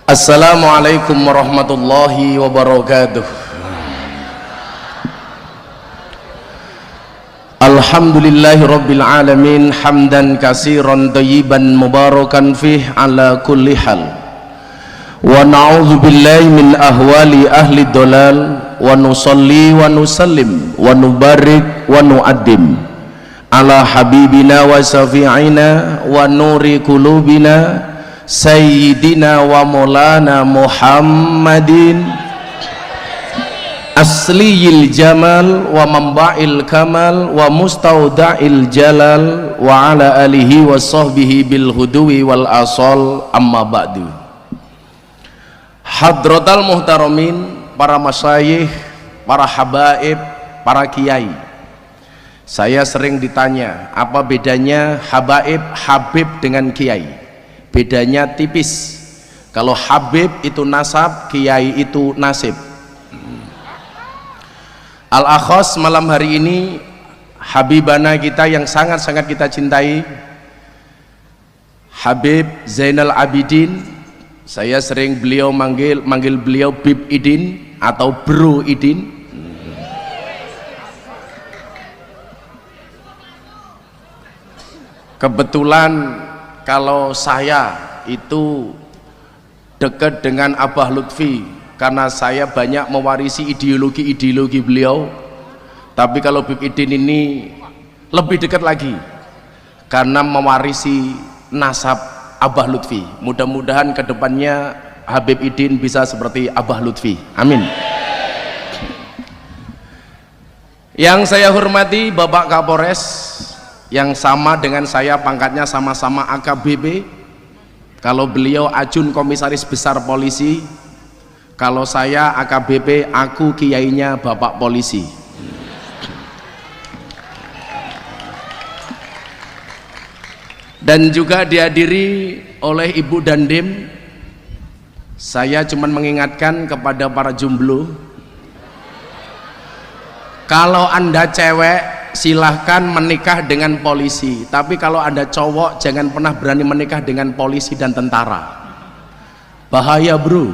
Assalamualaikum warahmatullahi wabarakatuh. Alhamdulillahi rabbil alamin hamdan katsiran thayyiban mubarakan fih ala kulli hal. Wa na'udzu billahi min ahwali ahli dhalal wa nusalli wa nusallim wa nubarik wa nu'addim ala habibina wa syafi'ina wa nuri qulubina Sayyidina wa maulana Muhammadin asliyil jamal wa mamba'il kamal wa mustauda'il jalal wa ala alihi wa sahbihi bil huduwi wal asal amma ba'du. Hadratal muhtaramin, para masyayikh, para habaib, para kiai. Saya sering ditanya, apa bedanya habaib, habib dengan kiai? Bedanya tipis. Kalau habib itu nasab, kiai itu nasib. Al-akhos malam hari ini habibana kita yang sangat-sangat kita cintai, Habib Zainal Abidin. Saya sering manggil beliau Bib Idin atau Bro Idin. Kebetulan kalau saya itu dekat dengan Abah Lutfi karena saya banyak mewarisi ideologi-ideologi beliau. Tapi kalau Bib Idin ini lebih dekat lagi karena mewarisi nasab Abah Lutfi. Mudah-mudahan kedepannya Habib Idin bisa seperti Abah Lutfi, amin. Yang saya hormati Bapak Kapolres yang sama dengan saya, pangkatnya sama-sama AKBP. Kalau beliau Ajun Komisaris Besar Polisi, kalau saya AKBP, aku kiainya Bapak Polisi. Dan juga dihadiri oleh Ibu Dandim. Saya cuma mengingatkan kepada para jomblo, kalau Anda cewek silahkan menikah dengan polisi, tapi kalau Anda cowok jangan pernah berani menikah dengan polisi dan tentara. Bahaya bro.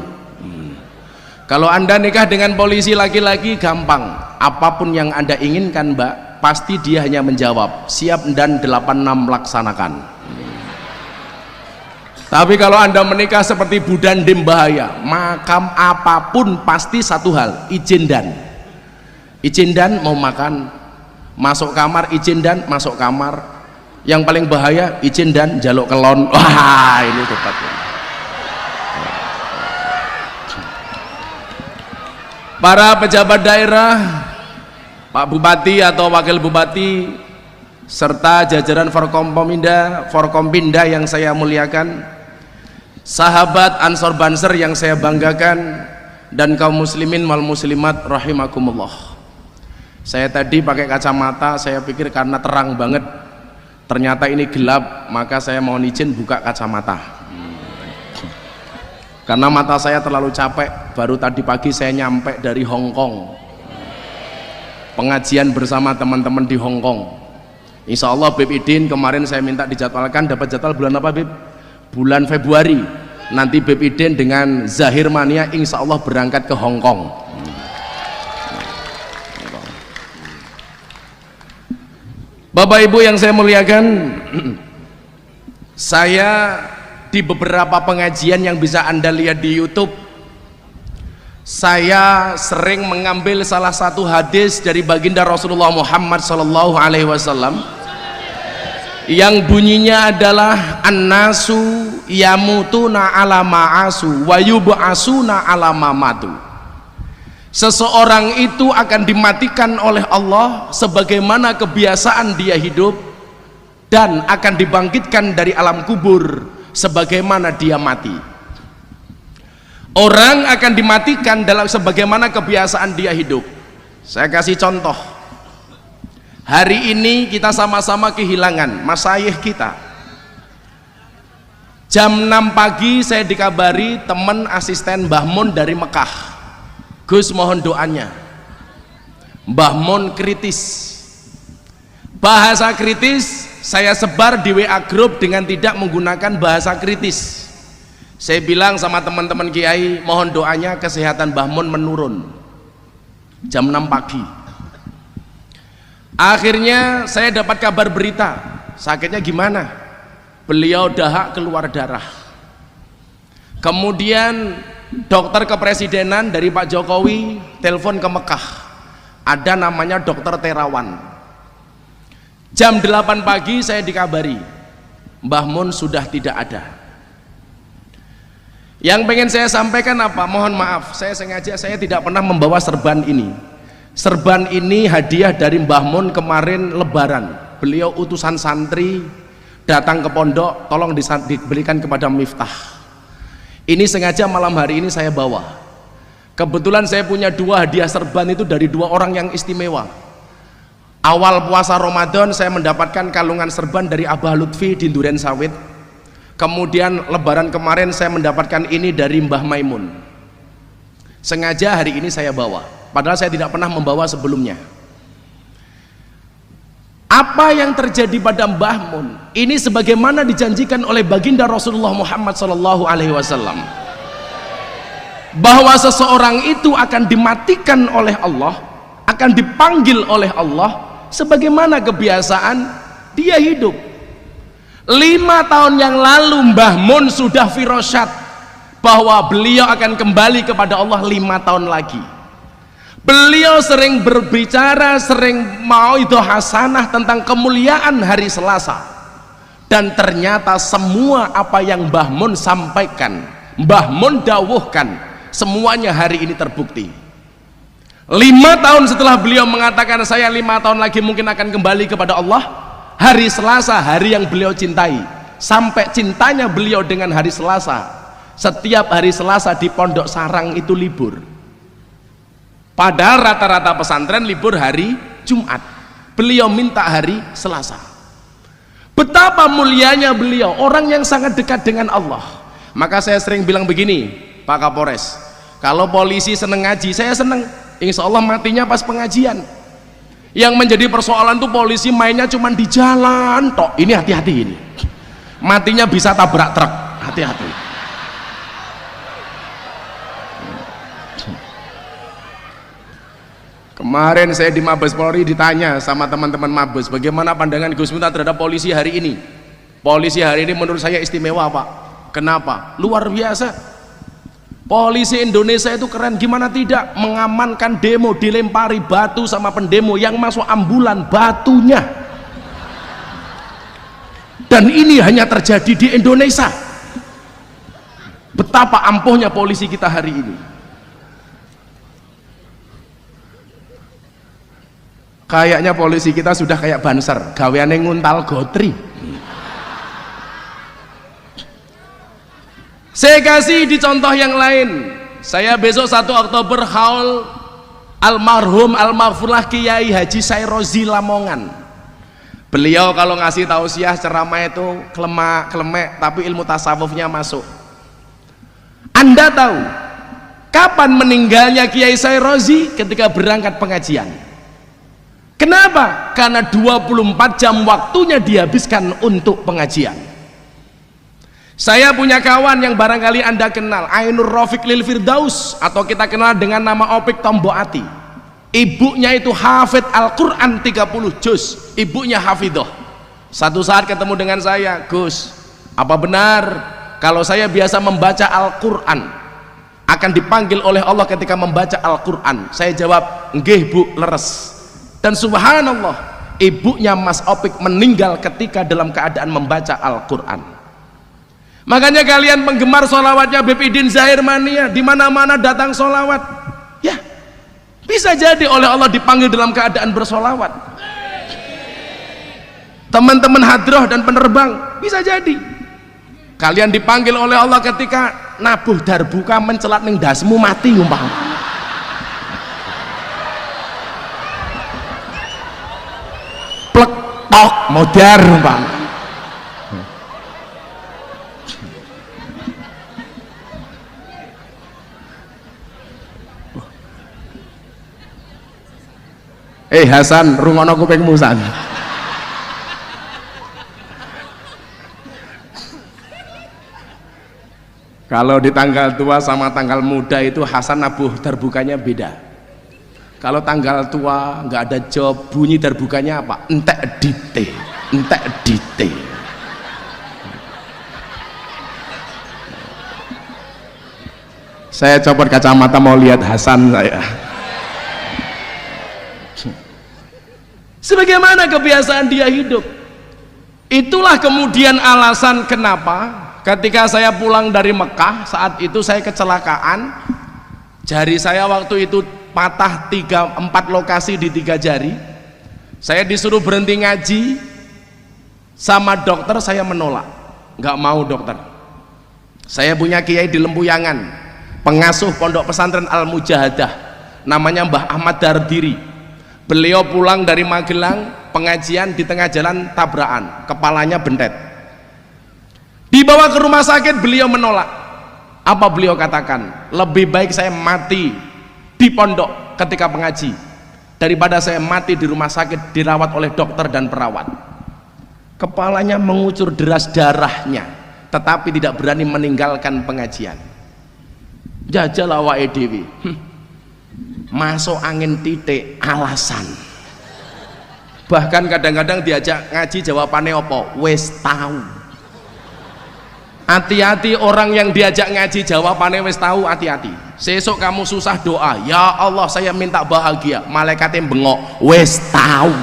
Kalau Anda nikah dengan polisi laki-laki gampang, apapun yang Anda inginkan mbak, pasti dia hanya menjawab siap dan 86 laksanakan. Tapi kalau Anda menikah seperti Bu Dandim bahaya. Makam apapun pasti satu hal, izin dan mau makan, masuk kamar izin dan masuk kamar. Yang paling bahaya izin dan jaluk kelon. Wah, ini tepatnya. Para pejabat daerah, Pak Bupati atau Wakil Bupati serta jajaran Forkompinda yang saya muliakan, sahabat Ansor Banser yang saya banggakan, dan kaum muslimin wal muslimat rahimakumullah. Saya tadi pakai kacamata, saya pikir karena terang banget, ternyata ini gelap, maka saya mohon izin buka kacamata. Karena mata saya terlalu capek, baru tadi pagi saya nyampe dari Hong Kong. Pengajian bersama teman-teman di Hong Kong. Insya Allah Bib Idin kemarin saya minta dijadwalkan, dapat jadwal bulan apa Bib? Bulan Februari. Nanti Bib Idin dengan Zahir Mania insya Allah berangkat ke Hong Kong. Bapak Ibu yang saya muliakan, saya di beberapa pengajian yang bisa Anda lihat di YouTube, saya sering mengambil salah satu hadis dari baginda Rasulullah Muhammad SAW yang bunyinya adalah an-nasu yamutuna ala ma'asu wa yub'asuna ala mamatu. Seseorang itu akan dimatikan oleh Allah sebagaimana kebiasaan dia hidup, dan akan dibangkitkan dari alam kubur sebagaimana dia mati. Orang akan dimatikan dalam sebagaimana kebiasaan dia hidup. Saya kasih contoh. Hari ini kita sama-sama kehilangan masyayikh kita. Jam 6 pagi saya dikabari teman asisten Mbah Mun dari Mekah. Gus mohon doanya, Mbah Mun kritis. Bahasa kritis saya sebar di WA group dengan tidak menggunakan bahasa kritis. Saya bilang sama teman-teman kiai, mohon doanya kesehatan Mbah Mun menurun. Jam 6 pagi. Akhirnya saya dapat kabar berita, sakitnya gimana? Beliau dahak keluar darah. Kemudian dokter kepresidenan dari Pak Jokowi telepon ke Mekah. Ada namanya dokter Terawan. Jam 8 pagi saya dikabari, Mbah Mun sudah tidak ada. Yang pengen saya sampaikan apa? Mohon maaf, saya sengaja saya tidak pernah membawa serban ini. Serban ini hadiah dari Mbah Mun kemarin Lebaran. Beliau utusan santri datang ke pondok, tolong diberikan kepada Miftah. Ini sengaja malam hari ini saya bawa. Kebetulan saya punya 2 hadiah serban itu dari 2 orang yang istimewa. Awal puasa Ramadan saya mendapatkan kalungan serban dari Abah Lutfi di Duren Sawit. Kemudian Lebaran kemarin saya mendapatkan ini dari Mbah Maimun. Sengaja hari ini saya bawa, padahal saya tidak pernah membawa sebelumnya. Apa yang terjadi pada Mbah Mun ini sebagaimana dijanjikan oleh baginda Rasulullah Muhammad SAW, bahwa seseorang itu akan dimatikan oleh Allah, akan dipanggil oleh Allah, sebagaimana kebiasaan dia hidup. 5 tahun yang lalu Mbah Mun sudah firasat bahwa beliau akan kembali kepada Allah 5 tahun lagi. Beliau sering berbicara, sering mauidhah hasanah tentang kemuliaan hari Selasa, dan ternyata semua apa yang Mbah Mun sampaikan, Mbah Mun dawuhkan, semuanya hari ini terbukti. 5 tahun setelah beliau mengatakan saya 5 tahun lagi mungkin akan kembali kepada Allah, hari Selasa, hari yang beliau cintai, sampai cintanya beliau dengan hari Selasa, setiap hari Selasa di Pondok Sarang itu libur. Padahal rata-rata pesantren libur hari Jumat, beliau minta hari Selasa. Betapa mulianya beliau, orang yang sangat dekat dengan Allah. Maka saya sering bilang begini, Pak Kapolres, kalau polisi seneng ngaji, saya seneng, insya Allah matinya pas pengajian. Yang menjadi persoalan tuh polisi mainnya cuma di jalan tok. Ini hati-hati, ini matinya bisa tabrak truk, hati-hati. Kemarin saya di Mabes Polri ditanya sama teman-teman Mabes, bagaimana pandangan Gus Miftah terhadap polisi hari ini? Polisi hari ini menurut saya istimewa, Pak. Kenapa? Luar biasa. Polisi Indonesia itu keren, gimana tidak? Mengamankan demo, dilempari batu sama pendemo, yang masuk ambulan batunya. Dan ini hanya terjadi di Indonesia. Betapa ampuhnya polisi kita hari ini. Kayaknya polisi kita sudah kayak Banser, gaweane nguntal gotri. Saya kasih di contoh yang lain. Saya besok 1 Oktober haul almarhum almarfurlah Kiai Haji Sairozi Lamongan. Beliau kalau ngasih tausiah ceramah itu klemek tapi ilmu tasawufnya masuk. Anda tahu kapan meninggalnya Kiai Sairozi? Ketika berangkat pengajian. Kenapa? Karena 24 jam waktunya dihabiskan untuk pengajian. Saya punya kawan yang barangkali Anda kenal, Ainur Rafiq Lil Firdaus, atau kita kenal dengan nama Opik Tomboati. Ibunya itu hafid Al-Quran 30 juz, ibunya hafidhoh. Satu saat ketemu dengan saya, Gus, apa benar kalau saya biasa membaca Al-Quran akan dipanggil oleh Allah ketika membaca Al-Quran? Saya jawab, nggih Bu, leres. Dan subhanallah, ibunya Mas Opik meninggal ketika dalam keadaan membaca Al-Quran. Makanya kalian penggemar sholawatnya Bepidin Zahir Mania, di mana-mana datang sholawat, ya bisa jadi oleh Allah dipanggil dalam keadaan bersolawat. Teman-teman hadroh dan penerbang bisa jadi kalian dipanggil oleh Allah ketika nabuh darbuka mencelat ning dasmu mati umpama. Plek tok modar umpama. Hasan, rungono kupingmu San. Kalau di tanggal tua sama tanggal muda itu Hasan Nabuh terbukanya beda. Kalau tanggal tua nggak ada job, bunyi terbukanya apa? Entek dite, entek dite. Saya copot kacamata mau lihat Hasan saya. Sebagaimana kebiasaan dia hidup. Itulah kemudian alasan kenapa ketika saya pulang dari Mekah, saat itu saya kecelakaan, jari saya waktu itu patah 4 lokasi di 3 jari. Saya disuruh berhenti ngaji sama dokter, saya menolak, nggak mau dokter. Saya punya kiai di Lempuyangan, pengasuh pondok pesantren Al-Mujahadah, namanya Mbah Ahmad Dardiri. Beliau pulang dari Magelang, pengajian di tengah jalan tabrakan, kepalanya bentet. Dibawa ke rumah sakit, beliau menolak. Apa beliau katakan? Lebih baik saya mati di pondok ketika pengaji daripada saya mati di rumah sakit dirawat oleh dokter dan perawat. Kepalanya mengucur deras darahnya, tetapi tidak berani meninggalkan pengajian. Jajal awake dhewe. Masuk angin titik alasan. Bahkan kadang-kadang diajak ngaji jawabannya apa? Wes tahu. Hati-hati orang yang diajak ngaji jawabannya wes tahu, hati-hati. Sesok kamu susah doa, ya Allah saya minta bahagia, malaikatnya bengok, wes tahu.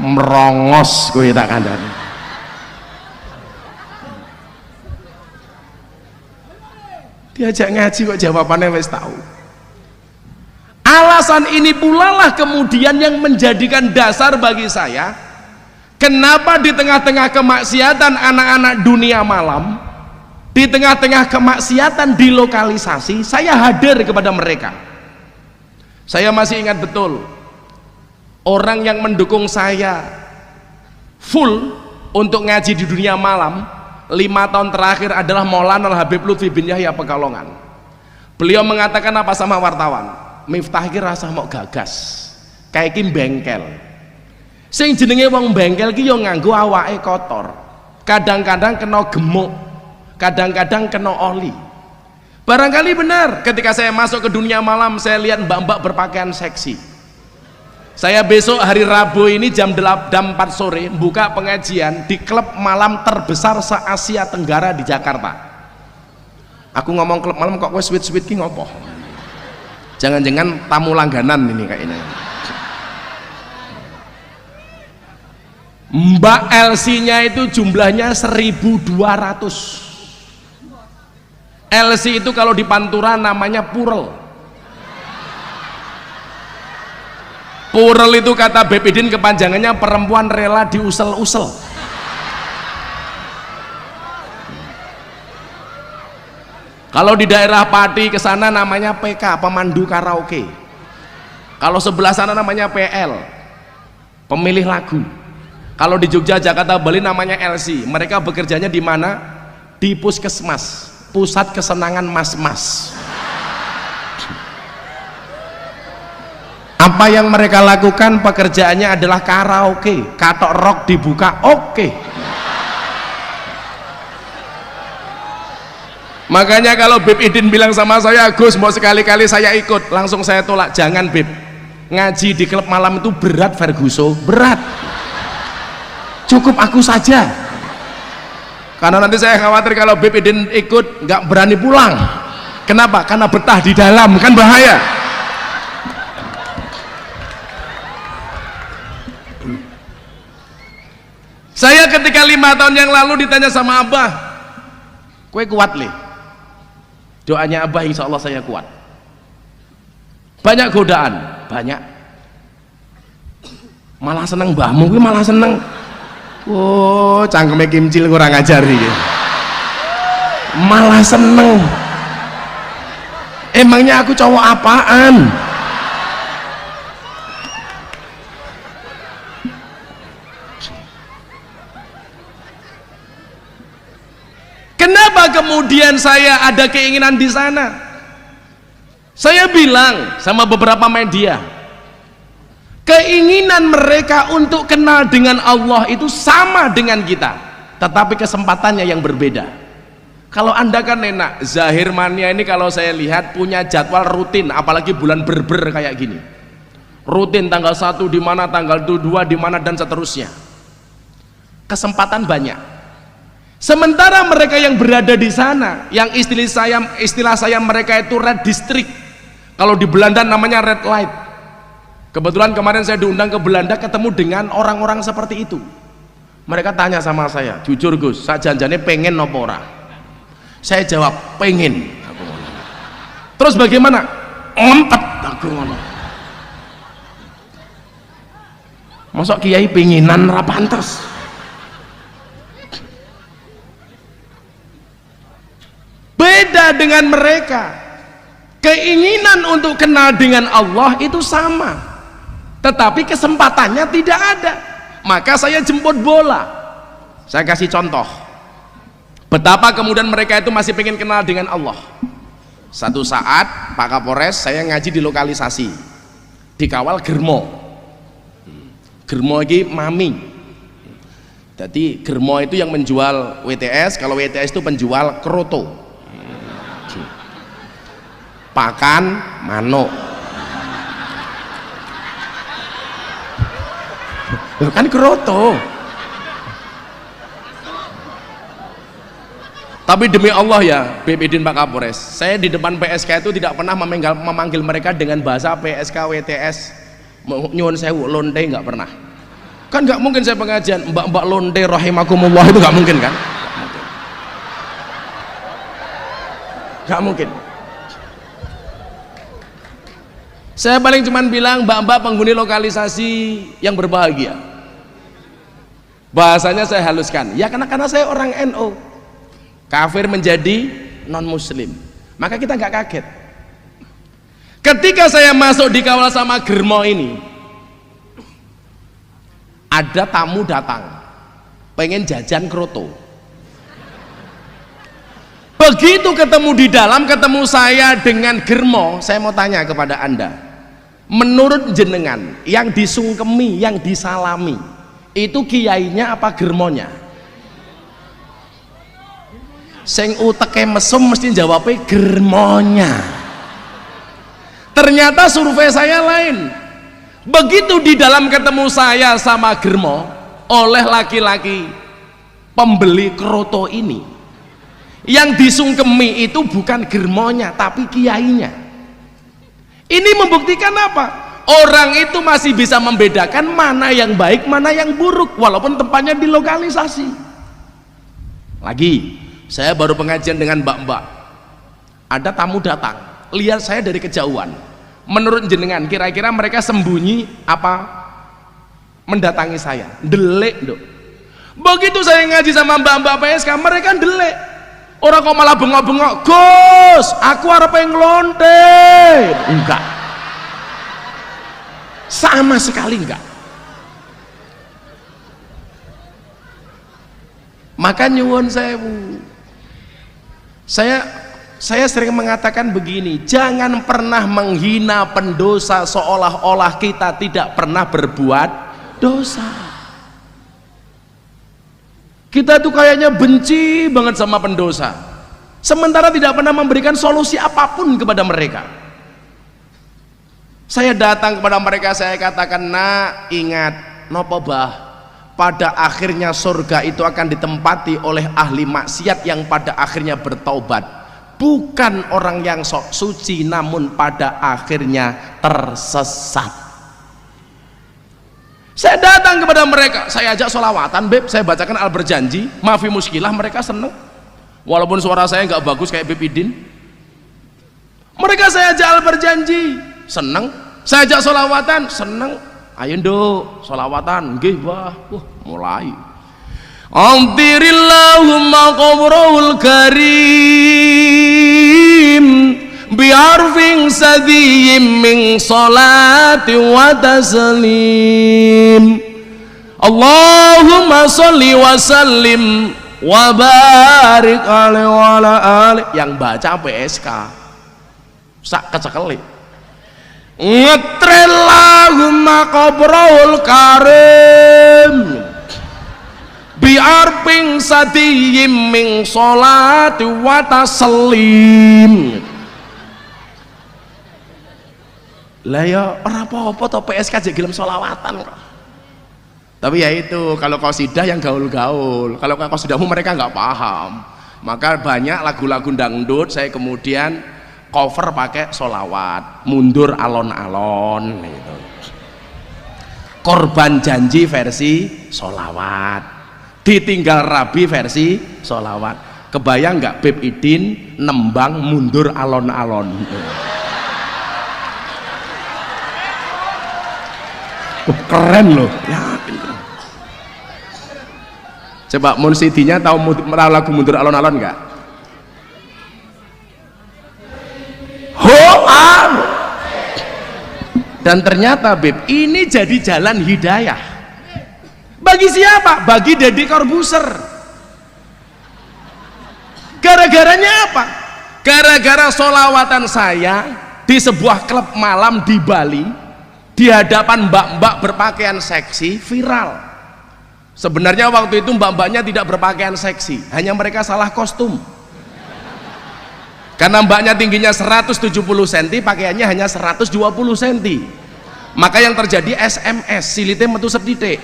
Merongos kowe tak kandhani. Diajak ngaji kok jawabannya wes tahu. Alasan ini pula lah kemudian yang menjadikan dasar bagi saya kenapa di tengah-tengah kemaksiatan anak-anak dunia malam, di tengah-tengah kemaksiatan di lokalisasi, saya hadir kepada mereka. Saya masih ingat betul orang yang mendukung saya full untuk ngaji di dunia malam 5 tahun terakhir adalah Maulana Habib Lutfi bin Yahya Pekalongan. Beliau mengatakan apa sama wartawan? Miftah ki rasa mau gagas kayak ki bengkel, sing jenenge wong bengkel ki yo nganggo awake kotor, kadang-kadang kena gemuk, kadang-kadang kena oli. Barangkali benar ketika saya masuk ke dunia malam saya lihat mbak-mbak berpakaian seksi. Saya besok hari Rabu ini jam 4 sore buka pengajian di klub malam terbesar se-Asia Tenggara di Jakarta. Aku ngomong klub malam kok wes sweet-sweet ki ngopo? Jangan-jangan tamu langganan ini kayaknya. Mbak LC-nya itu jumlahnya 1.200. LC itu kalau di Pantura namanya purel. Purel itu kata Bepidin kepanjangannya perempuan rela diusel-usel. Kalau di daerah Pati ke sana namanya PK, pemandu karaoke. Kalau sebelah sana namanya PL, pemilih lagu. Kalau di Jogja, Jakarta, Bali namanya LC. Mereka bekerjanya di mana? Di puskesmas, pusat kesenangan mas-mas. Apa yang mereka lakukan pekerjaannya adalah karaoke, katok rock dibuka, oke. Makanya kalau Bib Idin bilang sama saya, Gus mau sekali-kali saya ikut, langsung saya tolak. Jangan Bib, ngaji di klub malam itu berat Ferguso, berat. Cukup aku saja, karena nanti saya khawatir kalau Bib Idin ikut nggak berani pulang. Kenapa? Karena betah di dalam, kan bahaya. Saya ketika 5 tahun yang lalu ditanya sama Abah, kue kuat le? Doanya Abah insya Allah saya kuat. Banyak godaan, banyak. Malah seneng mbahmu, kue malah seneng. Oh, cangkeme kimcil kurang ajar nih. Malah seneng. Emangnya aku cowok apaan? Kenapa kemudian saya ada keinginan di sana? Saya bilang sama beberapa media, keinginan mereka untuk kenal dengan Allah itu sama dengan kita, tetapi kesempatannya yang berbeda. Kalau Anda kan enak, Zahir Mania ini kalau saya lihat punya jadwal rutin, apalagi bulan berber kayak gini, rutin tanggal 1 di mana, tanggal 2 di mana, dan seterusnya. Kesempatan banyak. Sementara mereka yang berada di sana, yang istilah saya mereka itu red district, kalau di Belanda namanya red light. Kebetulan kemarin saya diundang ke Belanda, ketemu dengan orang-orang seperti itu. Mereka tanya sama saya, jujur Gus, saya janjane pengen nopo ora? Saya jawab pengen. Terus bagaimana? Empet aku ngono. Mosok kiai penginan ra pantes. Beda dengan mereka. Keinginan untuk kenal dengan Allah itu sama, tetapi kesempatannya tidak ada. Maka saya jemput bola. Saya kasih contoh betapa kemudian mereka itu masih pengen kenal dengan Allah. Satu saat Pak Kapolres, saya ngaji di lokalisasi, dikawal germo. Germo ini mami. Jadi germo itu yang menjual WTS, kalau WTS itu penjual kroto, pakan manuk. Kan kroto. Tapi demi Allah ya BPDin Pak Kapolres, saya di depan PSK itu tidak pernah memanggil mereka dengan bahasa PSK WTS nyuwun sewu lonte, nggak pernah. Kan nggak mungkin saya pengajian mbak-mbak lonte rahimakumullah, itu nggak mungkin kan, nggak mungkin. Saya paling cuman bilang mbak-mbak penghuni lokalisasi yang berbahagia. Bahasanya saya haluskan, ya karena saya orang NU, kafir menjadi non muslim, maka kita nggak kaget ketika saya masuk di kawal sama germo ini. Ada tamu datang pengen jajan kroto, begitu ketemu di dalam, ketemu saya dengan germo, saya mau tanya kepada Anda, menurut jenengan yang disungkemi, yang disalami itu kiainya apa germonya? Sing uteke mesum mesti jawabnya germonya. Ternyata survei saya lain. Begitu di dalam ketemu saya sama germo oleh laki-laki pembeli kroto ini, yang disungkemi itu bukan germonya tapi kiainya. Ini membuktikan apa? Orang itu masih bisa membedakan mana yang baik, mana yang buruk, walaupun tempatnya di lokalisasi. Lagi, saya baru pengajian dengan mbak-mbak, ada tamu datang, lihat saya dari kejauhan. Menurut jenengan kira-kira mereka sembunyi apa mendatangi saya? Delek dok. Begitu saya ngaji sama mbak-mbak PSK, mereka delek. Orang kok malah bengok-bengok, Gus aku arep nglonte. Enggak, sama sekali enggak. Maka nyuwun sewu, saya sering mengatakan begini, jangan pernah menghina pendosa seolah-olah kita tidak pernah berbuat dosa. Kita tuh kayaknya benci banget sama pendosa, sementara tidak pernah memberikan solusi apapun kepada mereka. Saya datang kepada mereka, saya katakan, nah ingat nopo bah, pada akhirnya surga itu akan ditempati oleh ahli maksiat yang pada akhirnya bertaubat, bukan orang yang sok suci namun pada akhirnya tersesat. Saya datang kepada mereka, saya ajak sholawatan, beb, saya bacakan al berjanji, maafi muskilah, mereka seneng walaupun suara saya nggak bagus kayak Beb Idin. Mereka saya ajak al berjanji, seneng. Saya ajak sholawatan, seneng. Ayo nduk sholawatan, nggih bah. Mulai Amtirillahumma qabrul karim bi'arfin sadiyim min salati wa taslim. Allahumma sholli wa sallim wa barik alaihi wa ala alihi. Yang baca PSK sak kecekelik. Ngetrillahumma qabrul karim biarping sadiyim ming sholati wa taslim. Lah ya ora apa-apa to PSK aja gelem sholawatan kok. Tapi ya itu, kalau qasidah yang gaul-gaul, kalau qasidahmu mereka nggak paham. Maka banyak lagu-lagu dangdut saya kemudian cover pakai sholawat, mundur alon-alon gitu. Korban janji versi sholawat, ditinggal rabi versi sholawat. Kebayang nggak Beb Idin nembang mundur alon-alon? Keren loh, yakin. Coba Munsidinya tahu lagu mundur alon-alon nggak? Dan ternyata Beb, ini jadi jalan hidayah. Bagi siapa? Bagi Deddy Corbuzier. Gara-garanya apa? Gara-gara sholawatan saya di sebuah klub malam di Bali, di hadapan mbak-mbak berpakaian seksi, viral. Sebenarnya waktu itu mbak-mbaknya tidak berpakaian seksi, hanya mereka salah kostum. Karena mbaknya tingginya 170 cm, pakaiannya hanya 120 cm. Maka yang terjadi SMS, silite metu sedidik.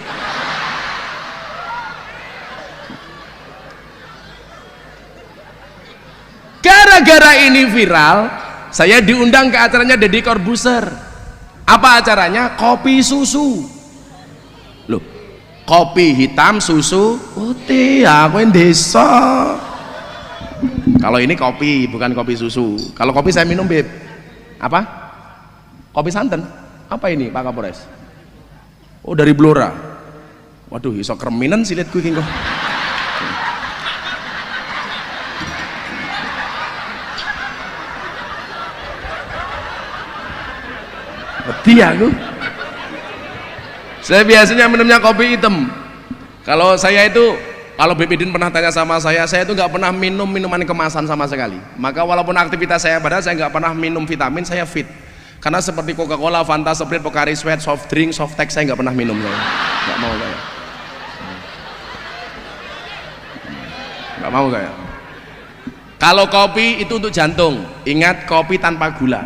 Gara-gara ini viral, saya diundang ke acaranya Deddy Corbuzier. Apa acaranya? Kopi susu. Loh, kopi hitam, susu putih. Aku yang desa. Kalau ini kopi, bukan kopi susu. Kalau kopi saya minum, Beb. Apa? Kopi santan. Apa ini, Pak Kapolres? Oh, dari Blora. Waduh, iso kreminan silitku iki kok. Wedi aku. Saya biasanya minumnya kopi hitam. Kalau saya itu, kalau Beb Idin pernah tanya sama saya itu nggak pernah minum minuman kemasan sama sekali. Maka walaupun aktivitas saya padahal saya nggak pernah minum vitamin, saya fit. Karena seperti Coca-Cola, Fanta, Sprite, Pocari Sweat, soft drink, soft tek saya nggak pernah minum, saya nggak mau saya. Nggak mau saya. Kalau kopi itu untuk jantung, ingat kopi tanpa gula.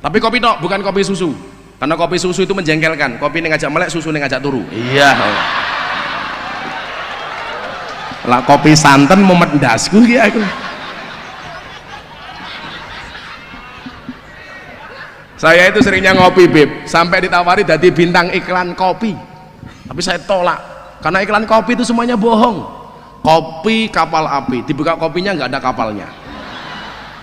Tapi kopi tok, bukan kopi susu. Karena kopi susu itu menjengkelkan. Kopi ini ngajak melek, susu ini ngajak turu. Iya. Lah kopi santan mumet ndasku iki aku. Saya itu seringnya ngopi, Beb, sampai ditawari jadi bintang iklan kopi. Tapi saya tolak, karena iklan kopi itu semuanya bohong. Kopi kapal api, dibuka kopinya nggak ada kapalnya.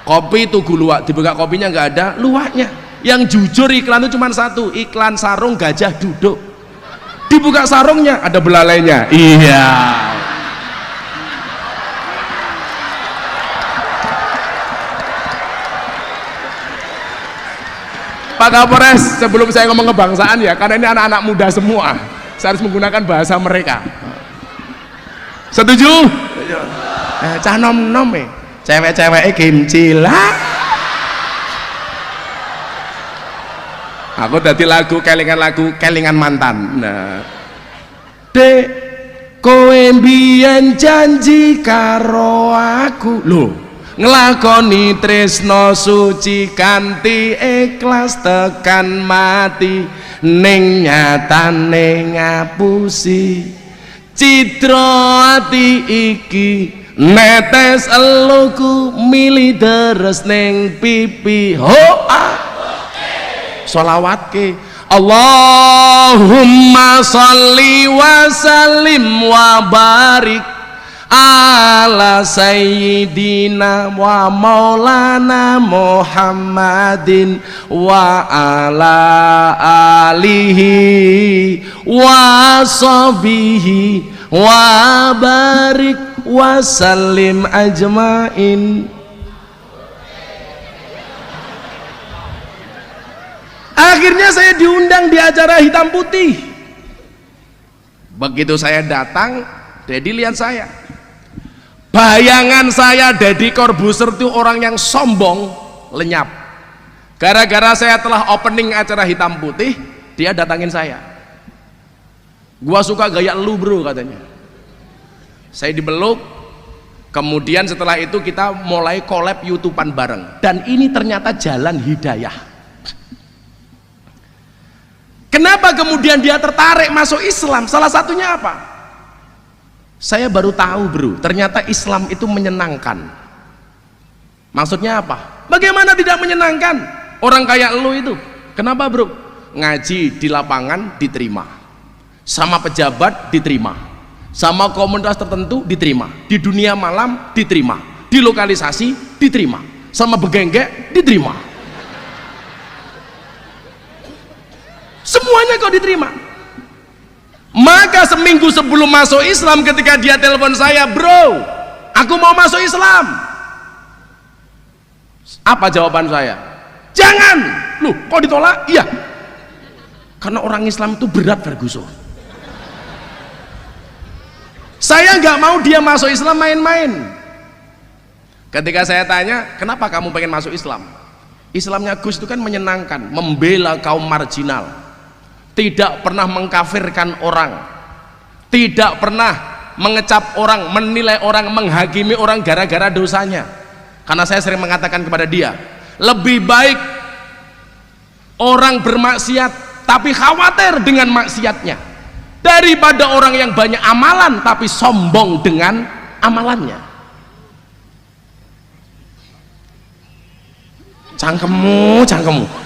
Kopi tugu luwak, dibuka kopinya nggak ada luwaknya. Yang jujur iklan itu cuma satu, iklan sarung gajah duduk. Dibuka sarungnya ada belalainya. Iya. Pak Kapolres, sebelum saya ngomong kebangsaan ya, karena ini anak-anak muda semua, saya harus menggunakan bahasa mereka. Setuju? Cah nom-nom cewek-ceweknya kimcila. Aku tadi lagu kelingan mantan. Nah, Dek, kowe mbiyen janji karo aku. Loh, nglakoni tresno suci kanthi ikhlas tekan mati, ning nyatane ngapusi citra ati iki, netes eluku mili deres ning pipi. Sholawatke Allahumma sholli wa sallim wa barik ala sayyidina wa maulana Muhammadin wa ala alihi wa sahbihi wa barik wa sallim ajmain. Akhirnya saya diundang di acara hitam putih. Begitu saya datang, Deddy lihat saya. Bayangan saya Deddy Corbuzier itu orang yang sombong, lenyap. Gara-gara saya telah opening acara hitam putih, dia datangin saya. Gua suka gaya lu bro, katanya. Saya dipeluk, kemudian setelah itu kita mulai collab YouTubean bareng, dan ini ternyata jalan hidayah. Kenapa kemudian dia tertarik masuk Islam? Salah satunya apa? Saya baru tahu bro, ternyata Islam itu menyenangkan. Maksudnya apa? Bagaimana tidak menyenangkan? Orang kayak lu itu, kenapa bro? Ngaji di lapangan diterima, sama pejabat diterima, sama komunitas tertentu diterima, di dunia malam diterima, di lokalisasi diterima, sama begenggek diterima, semuanya kau diterima. Maka seminggu sebelum masuk Islam, ketika dia telepon saya, bro aku mau masuk Islam, apa jawaban saya? Jangan. Loh kok ditolak? Iya, karena orang Islam itu berat Ferguson. Saya nggak mau dia masuk Islam main-main. Ketika saya tanya, kenapa kamu pengen masuk Islam? Islamnya Gus itu kan menyenangkan, membela kaum marginal, tidak pernah mengkafirkan orang, tidak pernah mengecap orang, menilai orang, menghakimi orang gara-gara dosanya. Karena saya sering mengatakan kepada dia, lebih baik orang bermaksiat tapi khawatir dengan maksiatnya, daripada orang yang banyak amalan tapi sombong dengan amalannya. Cangkemmu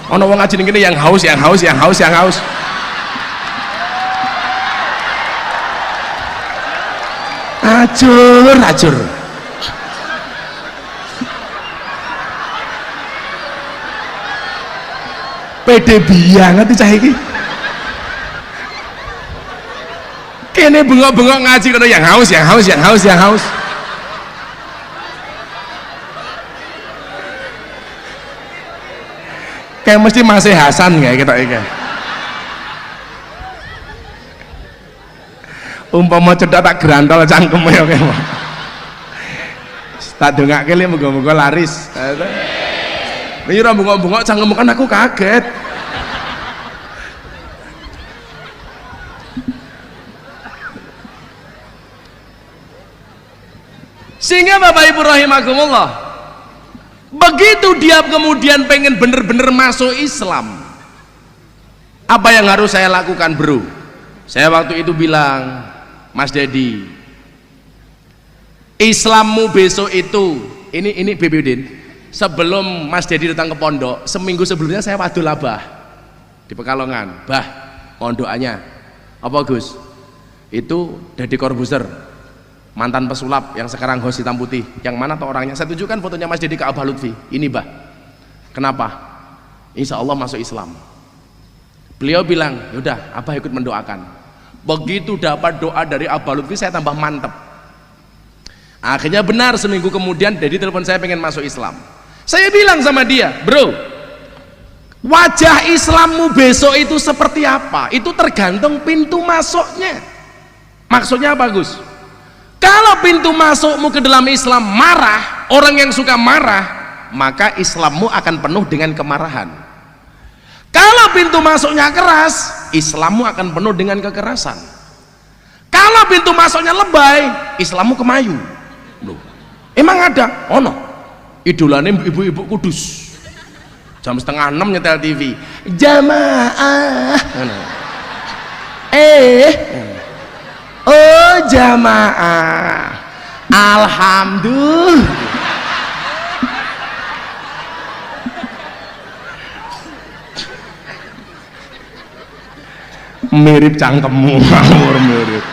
ono wong ngaji gini yang haus. Acur pede banget cah iki. Kene bengok-bengok ngaji kono yang haus. Kayak mesti masih Hasan kayak kita iki. Umpama cedak tak gerantol cangkeme ya kene. Tak dongake le muga-muga laris. Iki ora bengok-bengok cangkemmu kan aku kaget. Sehingga Bapak Ibu rahimakumullah, begitu dia kemudian pengen bener-bener masuk Islam, apa yang harus saya lakukan bro? Saya waktu itu bilang, Mas Dedi, Islammu besok itu, ini Bebudin, sebelum Mas Dedi datang ke pondok, seminggu sebelumnya saya wadul abah di Pekalongan. Bah, mohon doanya. Apa Gus? Itu Deddy Corbuzier, mantan pesulap yang sekarang host hitam putih. Yang mana tuh orangnya? Saya tunjukkan fotonya Mas Dedi ke Abah Lutfi. Ini bah. Kenapa? Insya Allah masuk Islam. Beliau bilang, yaudah Abah ikut mendoakan. Begitu dapat doa dari Abah Lutfi, saya tambah mantep. Akhirnya benar, seminggu kemudian Dedi telepon saya pengen masuk Islam. Saya bilang sama dia, bro, wajah Islammu besok itu seperti apa? Itu tergantung pintu masuknya. Maksudnya apa Gus? Kalau pintu masukmu ke dalam Islam marah, orang yang suka marah, maka Islammu akan penuh dengan kemarahan. Kalau pintu masuknya keras, Islammu akan penuh dengan kekerasan. Kalau pintu masuknya lebay, Islammu kemayu. Loh, emang ada? Oh no, idolanya ibu-ibu kudus, jam 5:30 nyetel TV, jamaah, oh jamaah, alhamdulillah. Mirip cangkemmu, mirip.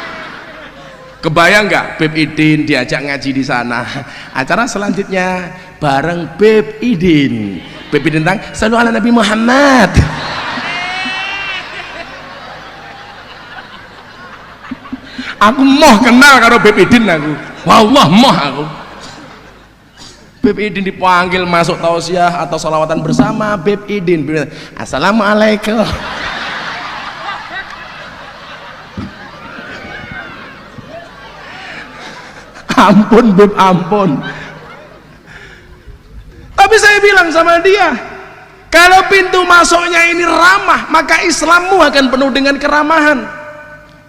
Kebayang nggak Beb Idin diajak ngaji di sana? Acara selanjutnya bareng Beb Idin. Beb Idin tentang sallu ala Nabi Muhammad. Aku moh kenal karo Beb Idin aku. Wallah moh aku. Beb Idin dipanggil masuk tausiah atau sholawatan bersama Beb Idin. Assalamualaikum. Ampun Beb, ampun. Tapi saya bilang sama dia, kalau pintu masuknya ini ramah, maka Islammu akan penuh dengan keramahan.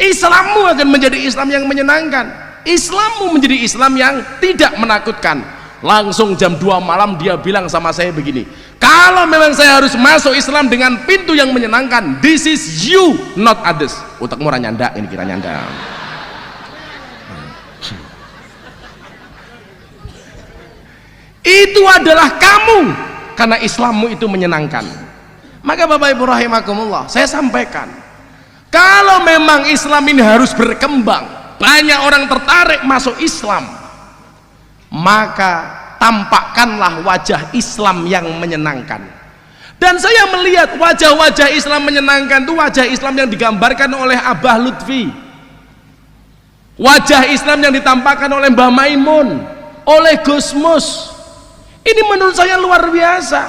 Islammu akan menjadi Islam yang menyenangkan. Islammu menjadi Islam yang tidak menakutkan. Langsung jam 2 malam dia bilang sama saya begini, kalau memang saya harus masuk Islam dengan pintu yang menyenangkan, this is you not others. Utakmu ora nyandak, ini kira nyandak. Itu adalah kamu, karena Islammu itu menyenangkan. Maka Bapak Ibu rahimakumullah, saya sampaikan, kalau memang Islam ini harus berkembang, banyak orang tertarik masuk Islam, maka tampakkanlah wajah Islam yang menyenangkan. Dan saya melihat wajah-wajah Islam menyenangkan itu wajah Islam yang digambarkan oleh Abah Lutfi, wajah Islam yang ditampakkan oleh Mbah Maimun, oleh Gus Mus. Ini menurut saya luar biasa.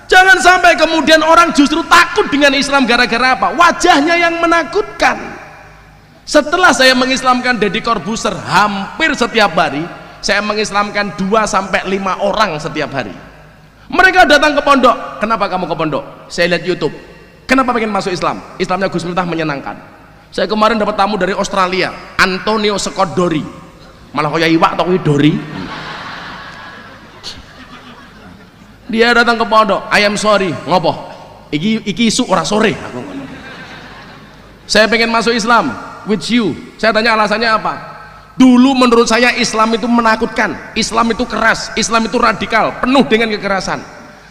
Jangan sampai kemudian orang justru takut dengan Islam gara-gara apa? Wajahnya yang menakutkan. Setelah saya mengislamkan Deddy Corbuzier hampir setiap hari, saya mengislamkan 2-5 orang setiap hari. Mereka datang ke pondok. Kenapa kamu ke pondok? Saya lihat YouTube. Kenapa pengen masuk Islam? Islamnya Gus Miftah menyenangkan. Saya kemarin dapat tamu dari Australia, Antonio Scott Dory. Malah kaya iwak atau Dori. Dia datang ke pondok, I am sorry, ngopo? Iki isu ora sore. Saya pengen masuk Islam with you. Saya tanya alasannya apa? Dulu menurut saya Islam itu menakutkan, Islam itu keras, Islam itu radikal, penuh dengan kekerasan.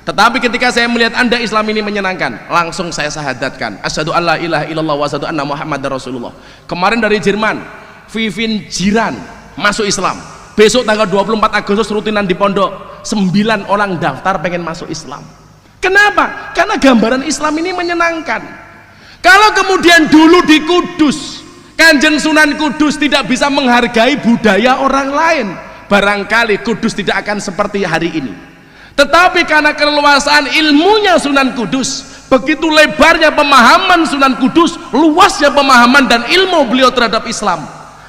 Tetapi ketika saya melihat Anda Islam ini menyenangkan, langsung saya syahadatkan, asyhadu alla ilaha illallah wa asyhadu anna muhammadar rasulullah. Kemarin dari Jerman, Vivin Jiran masuk Islam. Besok tanggal 24 Agustus rutinan di pondok, 9 orang daftar pengen masuk Islam. Kenapa? Karena gambaran Islam ini menyenangkan. Kalau kemudian dulu di Kudus, Kanjeng Sunan Kudus tidak bisa menghargai budaya orang lain, barangkali Kudus tidak akan seperti hari ini. Tetapi karena keleluasaan ilmunya Sunan Kudus, begitu lebarnya pemahaman Sunan Kudus, luasnya pemahaman dan ilmu beliau terhadap Islam,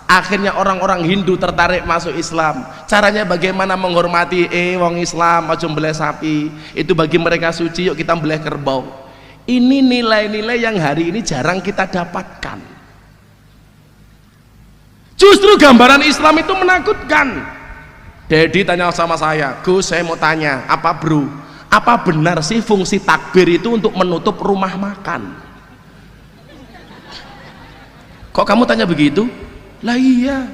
akhirnya orang-orang Hindu tertarik masuk Islam. Caranya bagaimana menghormati wong Islam aja mbeleh sapi, itu bagi mereka suci, yuk kita mbeleh kerbau. Ini nilai-nilai yang hari ini jarang kita dapatkan. Justru gambaran Islam itu menakutkan. Dedi tanya sama saya, Gus, saya mau tanya, apa bro, apa benar sih fungsi takbir itu untuk menutup rumah makan? Kok kamu tanya begitu? Lah iya,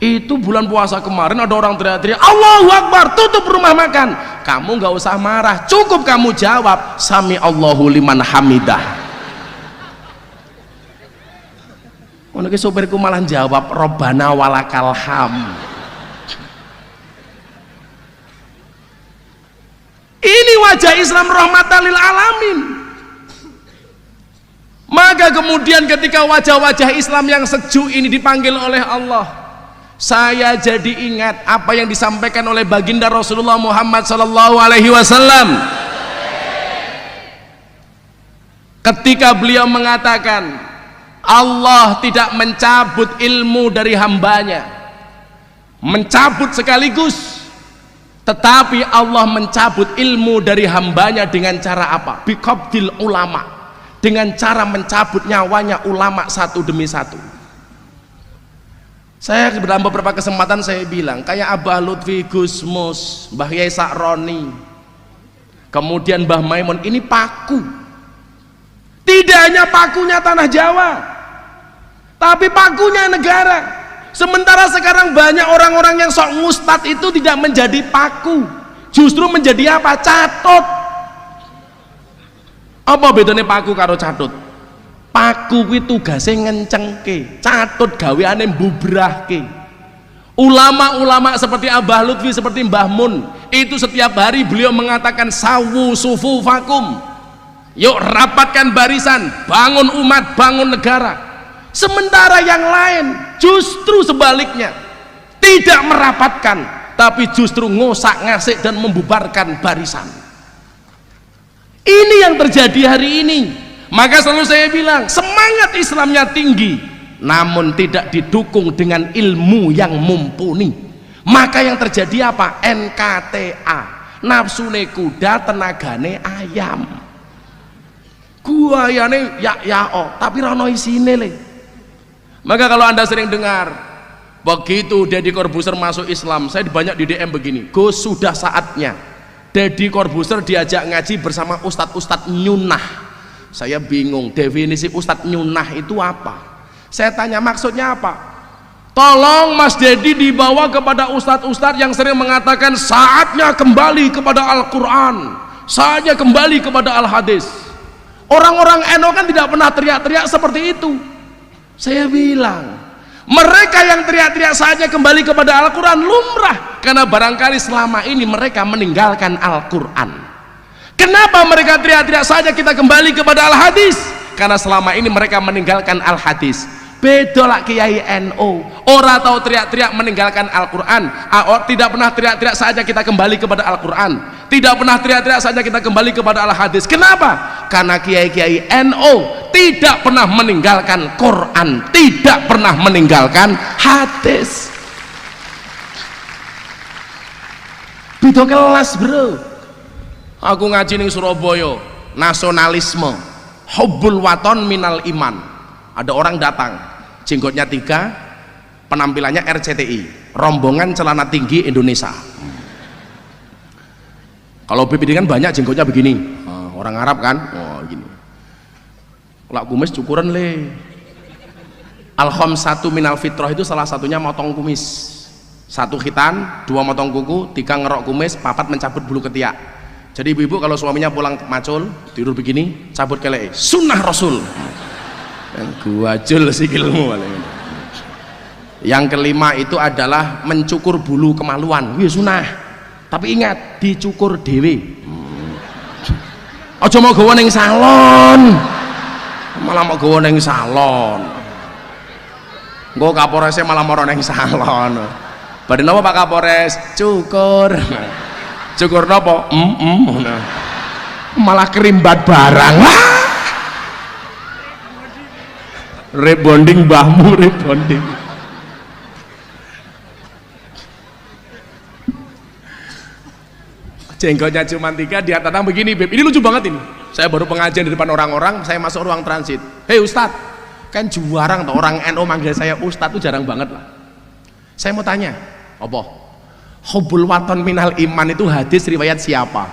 itu bulan puasa kemarin ada orang teriak-teriak Allahu Akbar, tutup rumah makan. Kamu nggak usah marah, cukup kamu jawab Sami Allahu liman hamidah. Ono sopirku malah jawab Robbana walakal ham. Ini wajah Islam rahmatan lil alamin. Maka kemudian ketika wajah-wajah Islam yang sejuk ini dipanggil oleh Allah, saya jadi ingat apa yang disampaikan oleh baginda Rasulullah Muhammad sallallahu alaihi wasallam ketika beliau mengatakan Allah tidak mencabut ilmu dari hambanya, mencabut sekaligus, tetapi Allah mencabut ilmu dari hambanya dengan cara apa? Biqabdil ulama, dengan cara mencabut nyawanya ulama satu demi satu. Saya dalam beberapa kesempatan saya bilang kayak Abah Lutfi, Gus Mus, Mbah Yai Sakroni, kemudian Mbah Maimun, ini paku. Tidak hanya pakunya tanah Jawa, tapi pakunya negara. Sementara sekarang banyak orang-orang yang sok ustad itu tidak menjadi paku, justru menjadi apa? Catut. Apa bedanya paku karo catut? Paku kuwi tugase ngencengke, catut gaweane mbubrahke. Ulama-ulama seperti Abah Lutfi, seperti Mbah Mun, itu setiap hari beliau mengatakan sawu sufufakum, yuk rapatkan barisan, bangun umat, bangun negara. Sementara yang lain justru sebaliknya, tidak merapatkan, tapi justru ngosak ngasik dan membubarkan barisan. Ini yang terjadi hari ini. Maka selalu saya bilang, semangat Islamnya tinggi, namun tidak didukung dengan ilmu yang mumpuni. Maka yang terjadi apa? NKTA, nafsune kuda, tenagane ayam. Guayane ya tapi rano isine le. Maka kalau Anda sering dengar Begitu Deddy Corbuzier masuk Islam, saya banyak di DM begini, Gus, sudah saatnya Deddy Corbuzier diajak ngaji bersama ustadz-ustadz nyunah. Saya bingung, definisi ustadz nyunah itu apa? Saya tanya maksudnya apa? Tolong Mas Deddy dibawa kepada ustadz-ustadz yang sering mengatakan saatnya kembali kepada Al-Quran, saatnya kembali kepada Al-Hadis. Orang-orang NU kan tidak pernah teriak-teriak seperti itu. Saya bilang mereka yang teriak-teriak saja kembali kepada Al-Quran lumrah, karena barangkali selama ini mereka meninggalkan Al-Quran. Kenapa mereka teriak-teriak saja kita kembali kepada Al-Hadis? Karena selama ini mereka meninggalkan Al-Hadis. Beda lah Kiai NU, orang tahu teriak-teriak meninggalkan Al-Quran, tidak pernah teriak-teriak saja kita kembali kepada Al-Quran, tidak pernah teriak-teriak saja kita kembali kepada Al-Hadis. Kenapa? Karena Kiai-Kiai NU tidak pernah meninggalkan Quran, tidak pernah meninggalkan hadis. Beda kelas bro. Aku ngaji ning Surabaya, nasionalisme, hubbul waton minal iman. Ada orang datang, jenggotnya 3, penampilannya RCTI, rombongan celana tinggi Indonesia. Kalau BPD kan banyak jenggotnya begini, orang Arab kan, gini. Kalau kumis cukuran le. Al-khamsatu minal fitrah itu salah satunya motong kumis, 1 khitan, 2 motong kuku, 3 ngerok kumis, 4 mencabut bulu ketiak. Jadi ibu-ibu kalau suaminya pulang macul tidur begini, cabut kelek, sunnah Rasul. Gua jul sikilmu. Yang kelima itu adalah mencukur bulu kemaluan. Wih sunah. Tapi ingat, dicukur dewe. Aja mau gawa ning salon. Malah mau gawa ning salon. Engko Kapolresnya malah moro ning salon. Badhe napa Pak Kapolres? Cukur. Cukur napa? Malah kerimbat barang. Rebonding mbahmu, rebonding. Jenggotnya cuma 3, dia datang begini, Beb. Ini lucu banget ini. Saya baru pengajian di depan orang-orang, saya masuk ruang transit. Hei Ustadz, kan jarang tuh orang NU manggil saya Ustadz tuh jarang banget lah. Saya mau tanya, apa? Hubbul waton minal iman itu hadis riwayat siapa?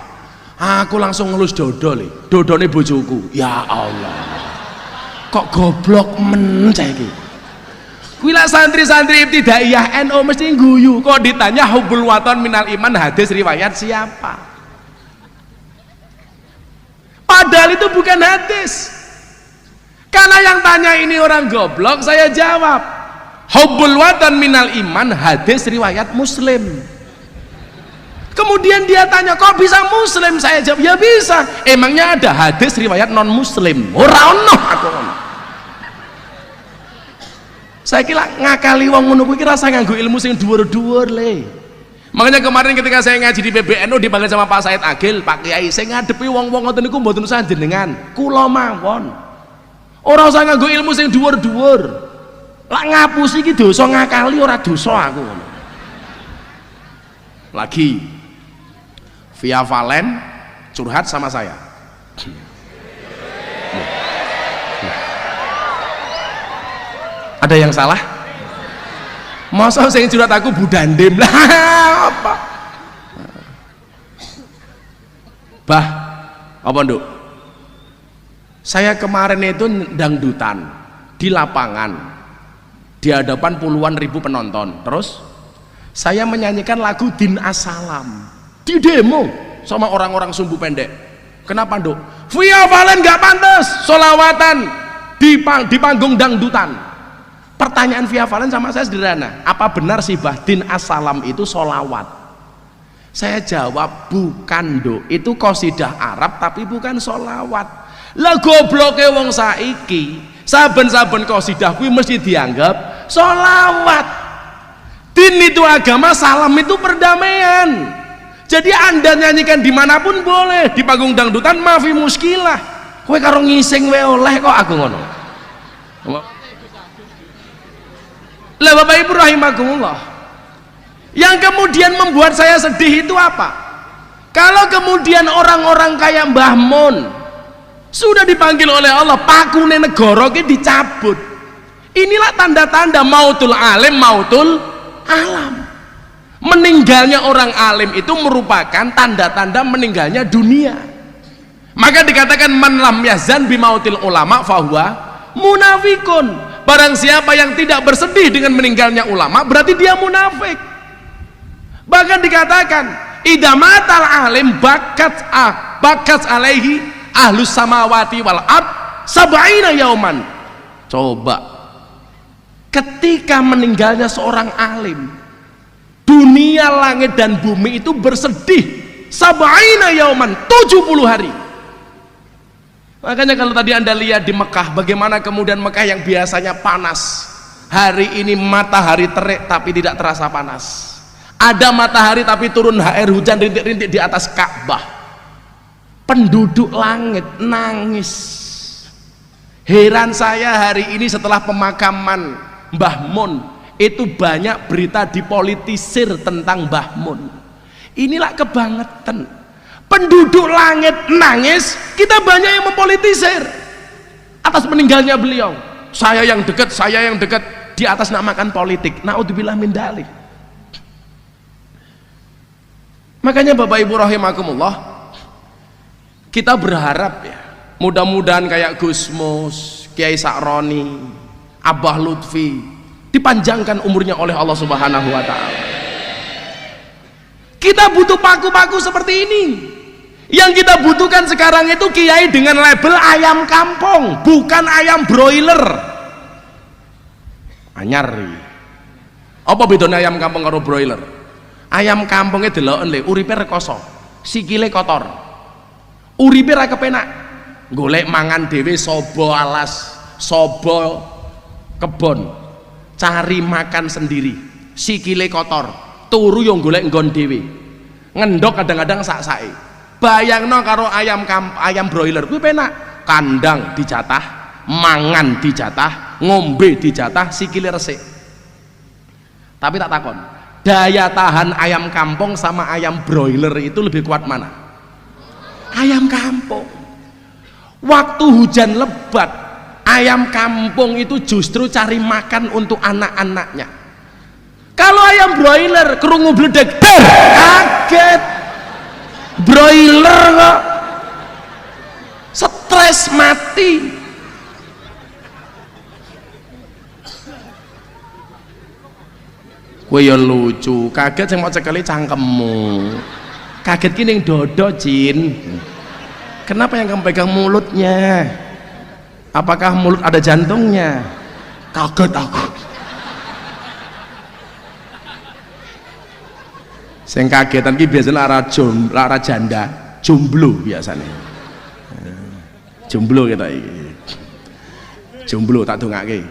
Aku langsung ngelus dodol, dodone bojoku. Ya Allah. Kok goblok men saiki. Kuwi lak santri-santri ibtidaiyah NU mesti guyu, kok ditanya hubbul waton minal iman hadis riwayat siapa? Padahal itu bukan hadis. Karena yang tanya ini orang goblok, saya jawab hubbul waton minal iman hadis riwayat Muslim. Kemudian dia tanya, kok bisa Muslim? Saya jawab, ya bisa. Emangnya ada hadis riwayat non Muslim? Ora ono aku. Saya kira ngakali wong ngono kuwi rasa nganggo ilmu sing dhuwur-dhuwur le. Makanya kemarin ketika saya ngaji di PBNU dipanggil sama Pak Said Agil, Pak Kiai, saya ngadepi wong-wong ngoten niku mboten usah jenengan, kula mawon. Ora usah nganggo ilmu sing dhuwur-dhuwur. Lak ngapusi iki dosa, ngakali ora dosa aku ngono. Lagi Via Valen curhat sama saya. Ada yang salah? Masa saya curhat aku budandem lah apa? Bah, apa nduk? Saya kemarin itu dangdutan di lapangan di hadapan puluhan ribu penonton. Terus saya menyanyikan lagu Din As-Salam di demo sama orang-orang sumbu pendek. Kenapa nduk? Via Valen gak pantas solawatan di panggung dangdutan. Pertanyaan Via Valen sama saya sederhana, apa benar sih Din As-Salam itu solawat? Saya jawab bukan nduk, itu qasidah Arab tapi bukan solawat. Lah gobloke wong saiki saben-saben qasidah kuwi mesti dianggap solawat. Din itu agama, salam itu perdamaian. Jadi Anda nyanyikan dimanapun boleh, di panggung dangdutan mafi muskilah. Kowe karo ngising wae oleh kok aku ngono. Lah Bapak Ibu rahimakumullah, yang kemudian membuat saya sedih itu apa? Kalau kemudian orang-orang kayak Mbah Mun sudah dipanggil oleh Allah, pakune negara ki dicabut, Inilah tanda-tanda mautul alim, mautul alam. Meninggalnya orang alim itu merupakan tanda-tanda meninggalnya dunia. Maka dikatakan man lam yazan bimautil ulama fahuwa munafikun. Barang siapa yang tidak bersedih dengan meninggalnya ulama berarti dia munafik. Bahkan dikatakan idamatal alim bakat alaihi ahlus samawati wal ard sab'ina yauman. Coba ketika meninggalnya seorang alim, dunia langit dan bumi itu bersedih sab'ina yauman, 70 hari. Makanya kalau tadi Anda lihat di Mekah, bagaimana kemudian Mekah yang biasanya panas, hari ini matahari terik tapi tidak terasa panas. Ada matahari tapi turun air hujan rintik-rintik di atas Ka'bah. Penduduk langit nangis. Heran saya hari ini setelah pemakaman Mbah Mun, itu banyak berita dipolitisir tentang Mbah Mun. Inilah kebangetan. Penduduk langit nangis, kita banyak yang mempolitisir atas meninggalnya beliau. Saya yang dekat di atas namakan politik. Naudzubillah min dzalik. Makanya Bapak Ibu rahimakumullah, kita berharap ya, mudah-mudahan kayak Gus Mus, Kiai Sa'roni, Abah Lutfi dipanjangkan umurnya oleh Allah Subhanahu wa taala. Kita butuh paku-paku seperti ini. Yang kita butuhkan sekarang itu kiai dengan label ayam kampung, bukan ayam broiler. Anyar. Apa bedanya ayam kampung karo broiler? Ayam kampungnya deloken le, uripe rekoso, sikile kotor. Uripe ra kepenak. Golek mangan dhewe sobo alas, sobo kebon. Cari makan sendiri. Sikile kotor, turu yo golek nggon dhewe. Ngendok kadang-kadang sak-sake. Bayangno karo ayam broiler kuwi penak, kandang dijatah, mangan dijatah, ngombe dijatah, sikile resik. Tapi tak takon, daya tahan ayam kampung sama ayam broiler itu lebih kuat mana? Ayam kampung. Waktu hujan lebat, ayam kampung itu justru cari makan untuk anak-anaknya. Kalau ayam broiler kerungu bledek, kaget. Broiler kok stres mati. Kowe ya lucu, kaget sing mau cekeli cangkemmu. Kaget ki ning dodo, Jin. Kenapa yang kamu pegang mulutnya? Apakah mulut ada jantungnya? Kaget aku. Sing kagetan ki biasanya lara janda, jomblo biasanya. Jomblo kita iki. Jomblo tak dongake.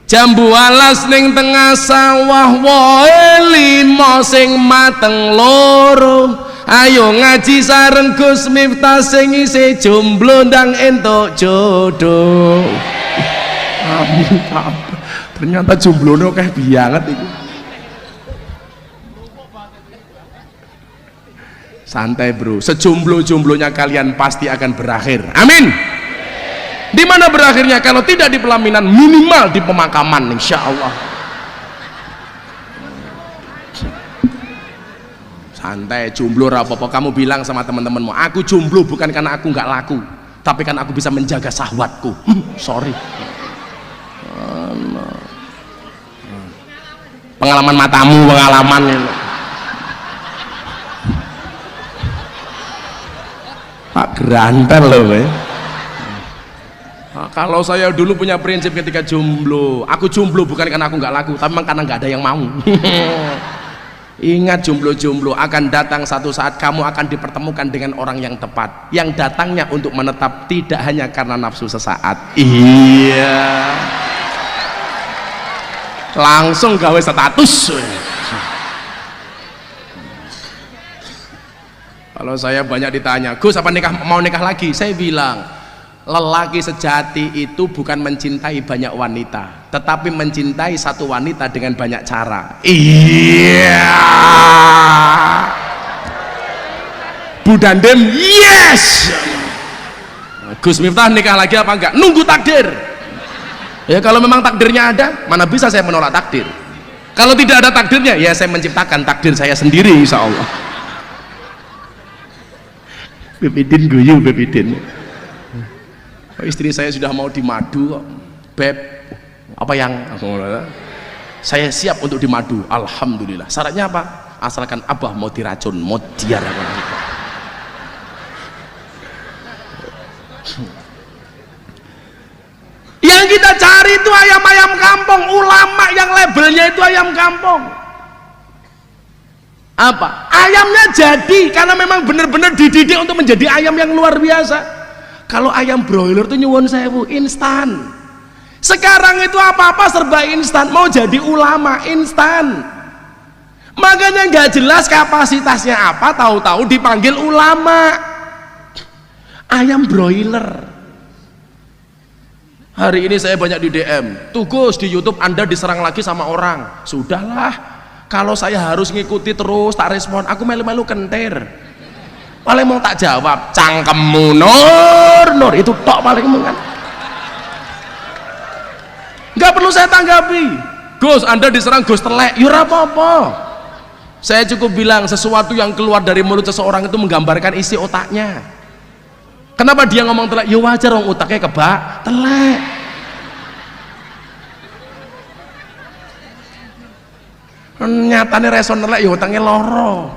Jambu alas ning tengah sawah wae limo sing mateng loro. Ayo ngaji sareng Gus Miftah sing isih jomblo ndang entuk jodoh. Amin. Ternyata jomblone akeh banget iku. Santai bro, sejomblo-jomblonya kalian pasti akan berakhir. Amin. Di mana berakhirnya? Kalau tidak di pelaminan, minimal di pemakaman, insya Allah. Santai, jomblo rapopo. Kamu bilang sama teman-temanmu, aku jomblo bukan karena aku nggak laku, tapi karena aku bisa menjaga syahwatku. Sorry. Pengalaman matamu, pengalaman. Pak Grantel loh nah, kalau saya dulu punya prinsip ketika jomblo, aku jomblo bukan karena aku nggak laku, tapi memang karena nggak ada yang mau. Ingat, jomblo-jomblo akan datang satu saat kamu akan dipertemukan dengan orang yang tepat, yang datangnya untuk menetap, tidak hanya karena nafsu sesaat. Iya, langsung gawe status. Kalau saya banyak ditanya, Gus apa mau nikah lagi? Saya bilang, lelaki sejati itu bukan mencintai banyak wanita, tetapi mencintai satu wanita dengan banyak cara. Iya. Budandem, yes. Gus Miftah nikah lagi apa enggak? Nunggu takdir. Ya kalau memang takdirnya ada, mana bisa saya menolak takdir. Kalau tidak ada takdirnya, ya saya menciptakan takdir saya sendiri insya Allah. Bebidin guyu, Bebidin. Istri saya sudah mau dimadu kok. Beb, apa yang saya siap untuk dimadu, alhamdulillah. Syaratnya apa? Asalkan abah mau diracun, mau diar. Yang kita cari itu ayam-ayam kampung, ulama yang labelnya itu ayam kampung. Apa? Ayamnya jadi karena memang benar-benar dididik untuk menjadi ayam yang luar biasa. Kalau ayam broiler itu nyuwun sewu, instan. Sekarang itu apa-apa serba instan, mau jadi ulama instan. Makanya nggak jelas kapasitasnya apa, tahu-tahu dipanggil ulama. Ayam broiler. Hari ini saya banyak di DM, tuh Gus di YouTube Anda diserang lagi sama orang. Sudahlah, kalau saya harus ngikuti terus tak respon, aku melu-melu kentir. Paling mau tak jawab, cangkemmu nur itu tok paling kan. Nggak perlu saya tanggapi. Gus Anda diserang Gus telek, yura apa-apa. Saya cukup bilang sesuatu yang keluar dari mulut seseorang itu menggambarkan isi otaknya. Kenapa dia ngomong telek? Ya wajar orang otaknya kebak telek. Nyatanya reson telek ya otaknya loro.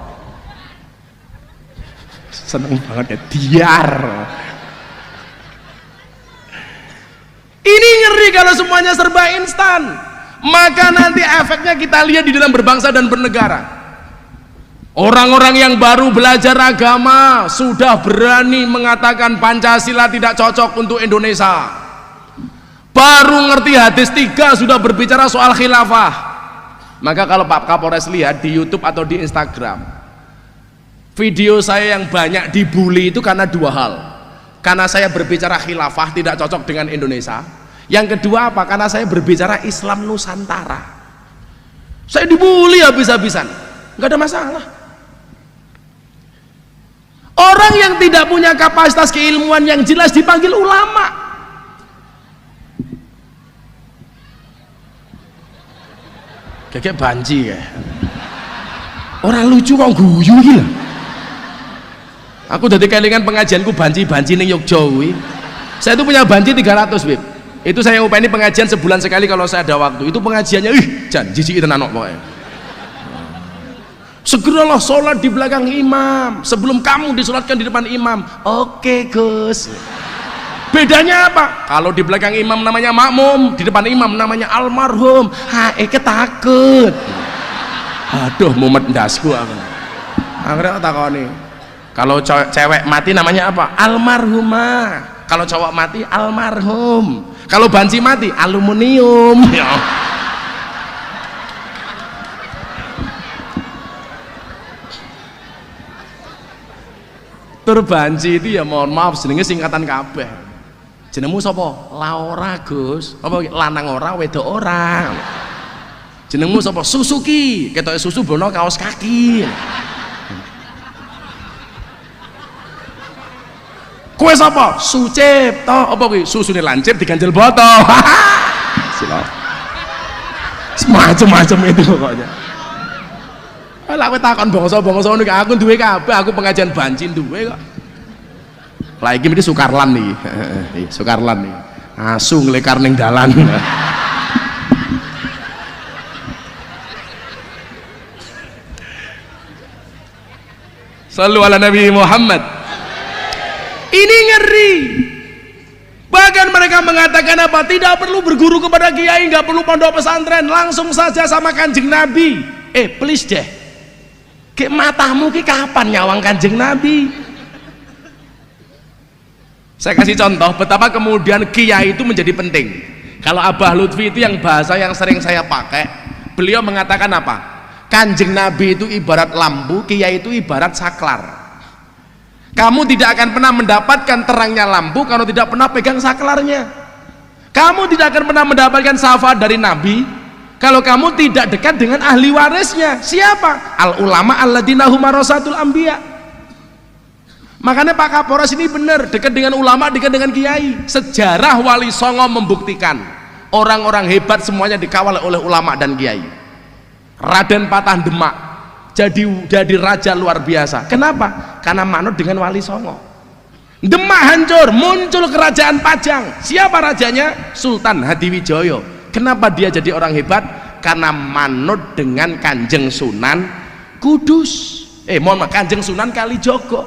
Seneng banget ya diar. Ini ngeri kalau semuanya serba instan. Maka nanti efeknya kita lihat di dalam berbangsa dan bernegara. Orang-orang yang baru belajar agama sudah berani mengatakan Pancasila tidak cocok untuk Indonesia. Baru ngerti hadis 3 sudah berbicara soal khilafah. Maka kalau Pak Kapolres lihat di YouTube atau di Instagram, video saya yang banyak dibully itu karena 2 hal. Karena saya berbicara khilafah tidak cocok dengan Indonesia. Yang kedua apa? Karena saya berbicara Islam Nusantara. Saya dibully habis-habisan. Nggak ada masalah. Orang yang tidak punya kapasitas keilmuan yang jelas dipanggil ulama. Kayak banci ya. Orang lucu kok guyu gila. Aku dari kelingan pengajianku banci-banci ning Yogyo kuwi. Saya itu punya banci 300, Bib. Itu saya upeni pengajian sebulan sekali kalau saya ada waktu. Itu pengajiannya jan jijik tenan kok pokoknya. Segeralah sholat di belakang imam sebelum kamu disolatkan di depan imam. Oke Gus. Bedanya apa? Kalau di belakang imam namanya makmum, di depan imam namanya almarhum. Ketakut. Aduh mumet ndasku aku. Akhirnya tak takoni. Kalau cewek mati namanya apa? Almarhumah. Kalau cowok mati almarhum. Kalau banci mati aluminium. Banci itu ya mohon maaf jenenge singkatan kabeh. Jenengmu sapa? Laura Gus. Apa lanang ora wedok ora. Jenengmu sapa? Susuki. Ketoke susu bono kaos kaki. Kowe sapa? Sucipto. Apa kuwi? Susune lancip diganjel boto. Silap. Semacam-macam itu pokoknya. Lah kowe takon bangsa-bangsa ngono iki aku duwe kabeh, aku pengajian banci duwe kok. Lah iki mesti Sukarlan iki. Sukarlan iki. Asu nglekar ning dalan. Shallu ala Nabi Muhammad. Ini ngeri. Bahkan mereka mengatakan apa? Tidak perlu berguru kepada kiai, nggak perlu pondok pesantren, langsung saja sama Kanjeng Nabi. Please deh. Kayak matamu ki kapan nyawang Kanjeng Nabi? Saya kasih contoh betapa kemudian kiai itu menjadi penting. Kalau Abah Lutfi itu yang bahasa yang sering saya pakai, beliau mengatakan apa? Kanjeng Nabi itu ibarat lampu, kiai itu ibarat saklar. Kamu tidak akan pernah mendapatkan terangnya lampu kalau tidak pernah pegang saklarnya. Kamu tidak akan pernah mendapatkan syafaat dari Nabi kalau kamu tidak dekat dengan ahli warisnya. Siapa? Al ulama alladzina hum warasatul anbiya. Makanya Pak Kapolres ini benar, dekat dengan ulama, dekat dengan kiai. Sejarah Wali Songo membuktikan orang-orang hebat semuanya dikawal oleh ulama dan kiai. Raden Patah Demak jadi raja luar biasa. Kenapa? Karena manut dengan Wali Songo. Demak hancur, muncul kerajaan Pajang. Siapa rajanya? Sultan Hadiwijoyo. Kenapa dia jadi orang hebat? Karena manut dengan Kanjeng Sunan Kudus. Kanjeng Sunan Kalijogo.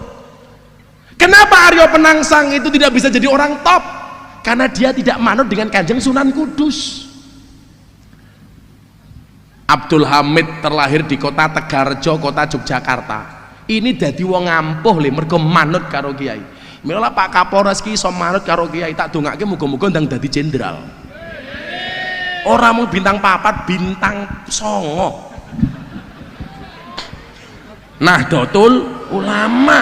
Kenapa Aryo Penangsang itu tidak bisa jadi orang top? Karena dia tidak manut dengan Kanjeng Sunan Kudus. Abdul Hamid terlahir di kota Tegarjo, kota Yogyakarta. Ini dadi wong ampuh le mergo manut karo kiai. Mila Pak Kapolres ki iso manut karo kiai, tak dongake muga-muga ndang dadi jenderal. Ora mung bintang 4, bintang 9. Nahdlatul Ulama.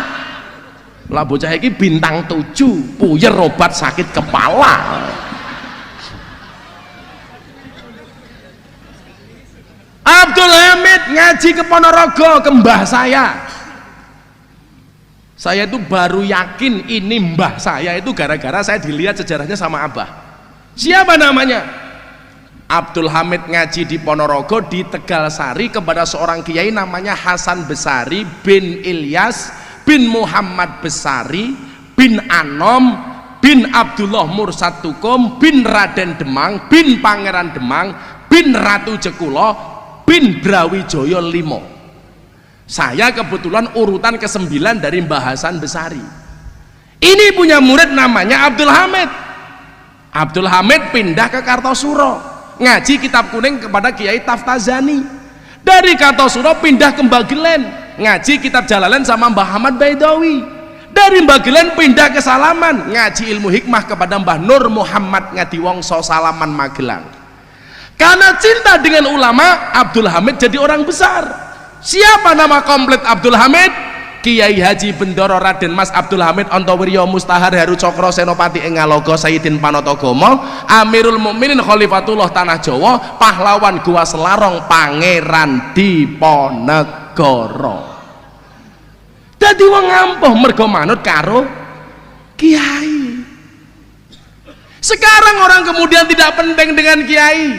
Lah bocah iki bintang 7, puyer obat sakit kepala. Abdul Hamid ngaji ke Ponorogo, ke mbah saya. Saya itu baru yakin ini mbah saya itu gara-gara saya dilihat sejarahnya sama abah. Siapa namanya? Abdul Hamid ngaji di Ponorogo di Tegalsari kepada seorang kiai namanya Hasan Besari bin Ilyas bin Muhammad Besari bin Anom bin Abdullah Mursad Tukum bin Raden Demang bin Pangeran Demang bin Ratu Jekulo bin Brawijaya V. Saya kebetulan urutan ke-9 dari Mbah Hasan Besari. Ini punya murid namanya Abdul Hamid. Abdul Hamid pindah ke Kartosuro, ngaji kitab kuning kepada Kiai Taftazani. Dari Kartosuro pindah ke Bagelen, ngaji kitab Jalalain sama Mbah Ahmad Baidawi. Dari Bagelen pindah ke Salaman, ngaji ilmu hikmah kepada Mbah Nur Muhammad Ngadiwongso Salaman Magelang. Karena cinta dengan ulama, Abdul Hamid jadi orang besar. Siapa nama komplit Abdul Hamid? Kiai Haji Bendoro Raden Mas Abdul Hamid Ontowiryo Mustahar Heru Cokro Senopati Engalogo Sayyidin Panotogomo Amirul Mukminin Khalifatullah Tanah Jawa Pahlawan Gua Selarong Pangeran Diponegoro. Dadi wong ampuh mergo manut karo kiai. Sekarang orang kemudian tidak penting dengan kiai.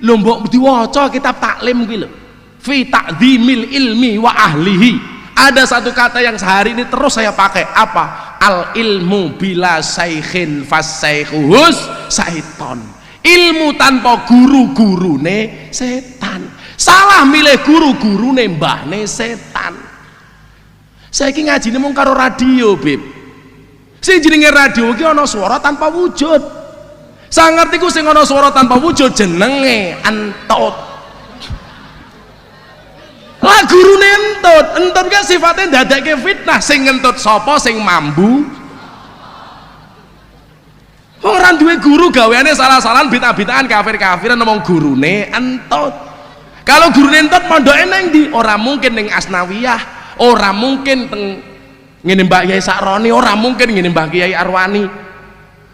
Lho mbok diwaca kitab taklim kuwi lho. Fi ta'dzimil ilmi wa ahlihi. Ada satu kata yang sehari ini terus saya pakai, apa? Al ilmu bila saikhin fasaikuhus saiton. Ilmu tanpa guru-gurune setan. Salah milih guru-gurune mbahne setan. Saiki ngajine mung karo radio, Bib. Sing jenenge radio iki ana swara tanpa wujud. Sang ngerti ku sing ana swara tanpa wujud jenenge entut. Lah gurune entut kan sifatnya dadake fitnah. Sing ngentut sapa? Sing mambu. Ora duwe guru gaweane salah-salahan bid'ah-bid'ahan kafir-kafiran ngomong gurune entut. Kalau gurune entut mondoke nang ndi? Ora mungkin ning Asnawiyah, ora mungkin teng ngene Mbak Yai Sakroni, ora mungkin ngene Mbah Kiai Arwani.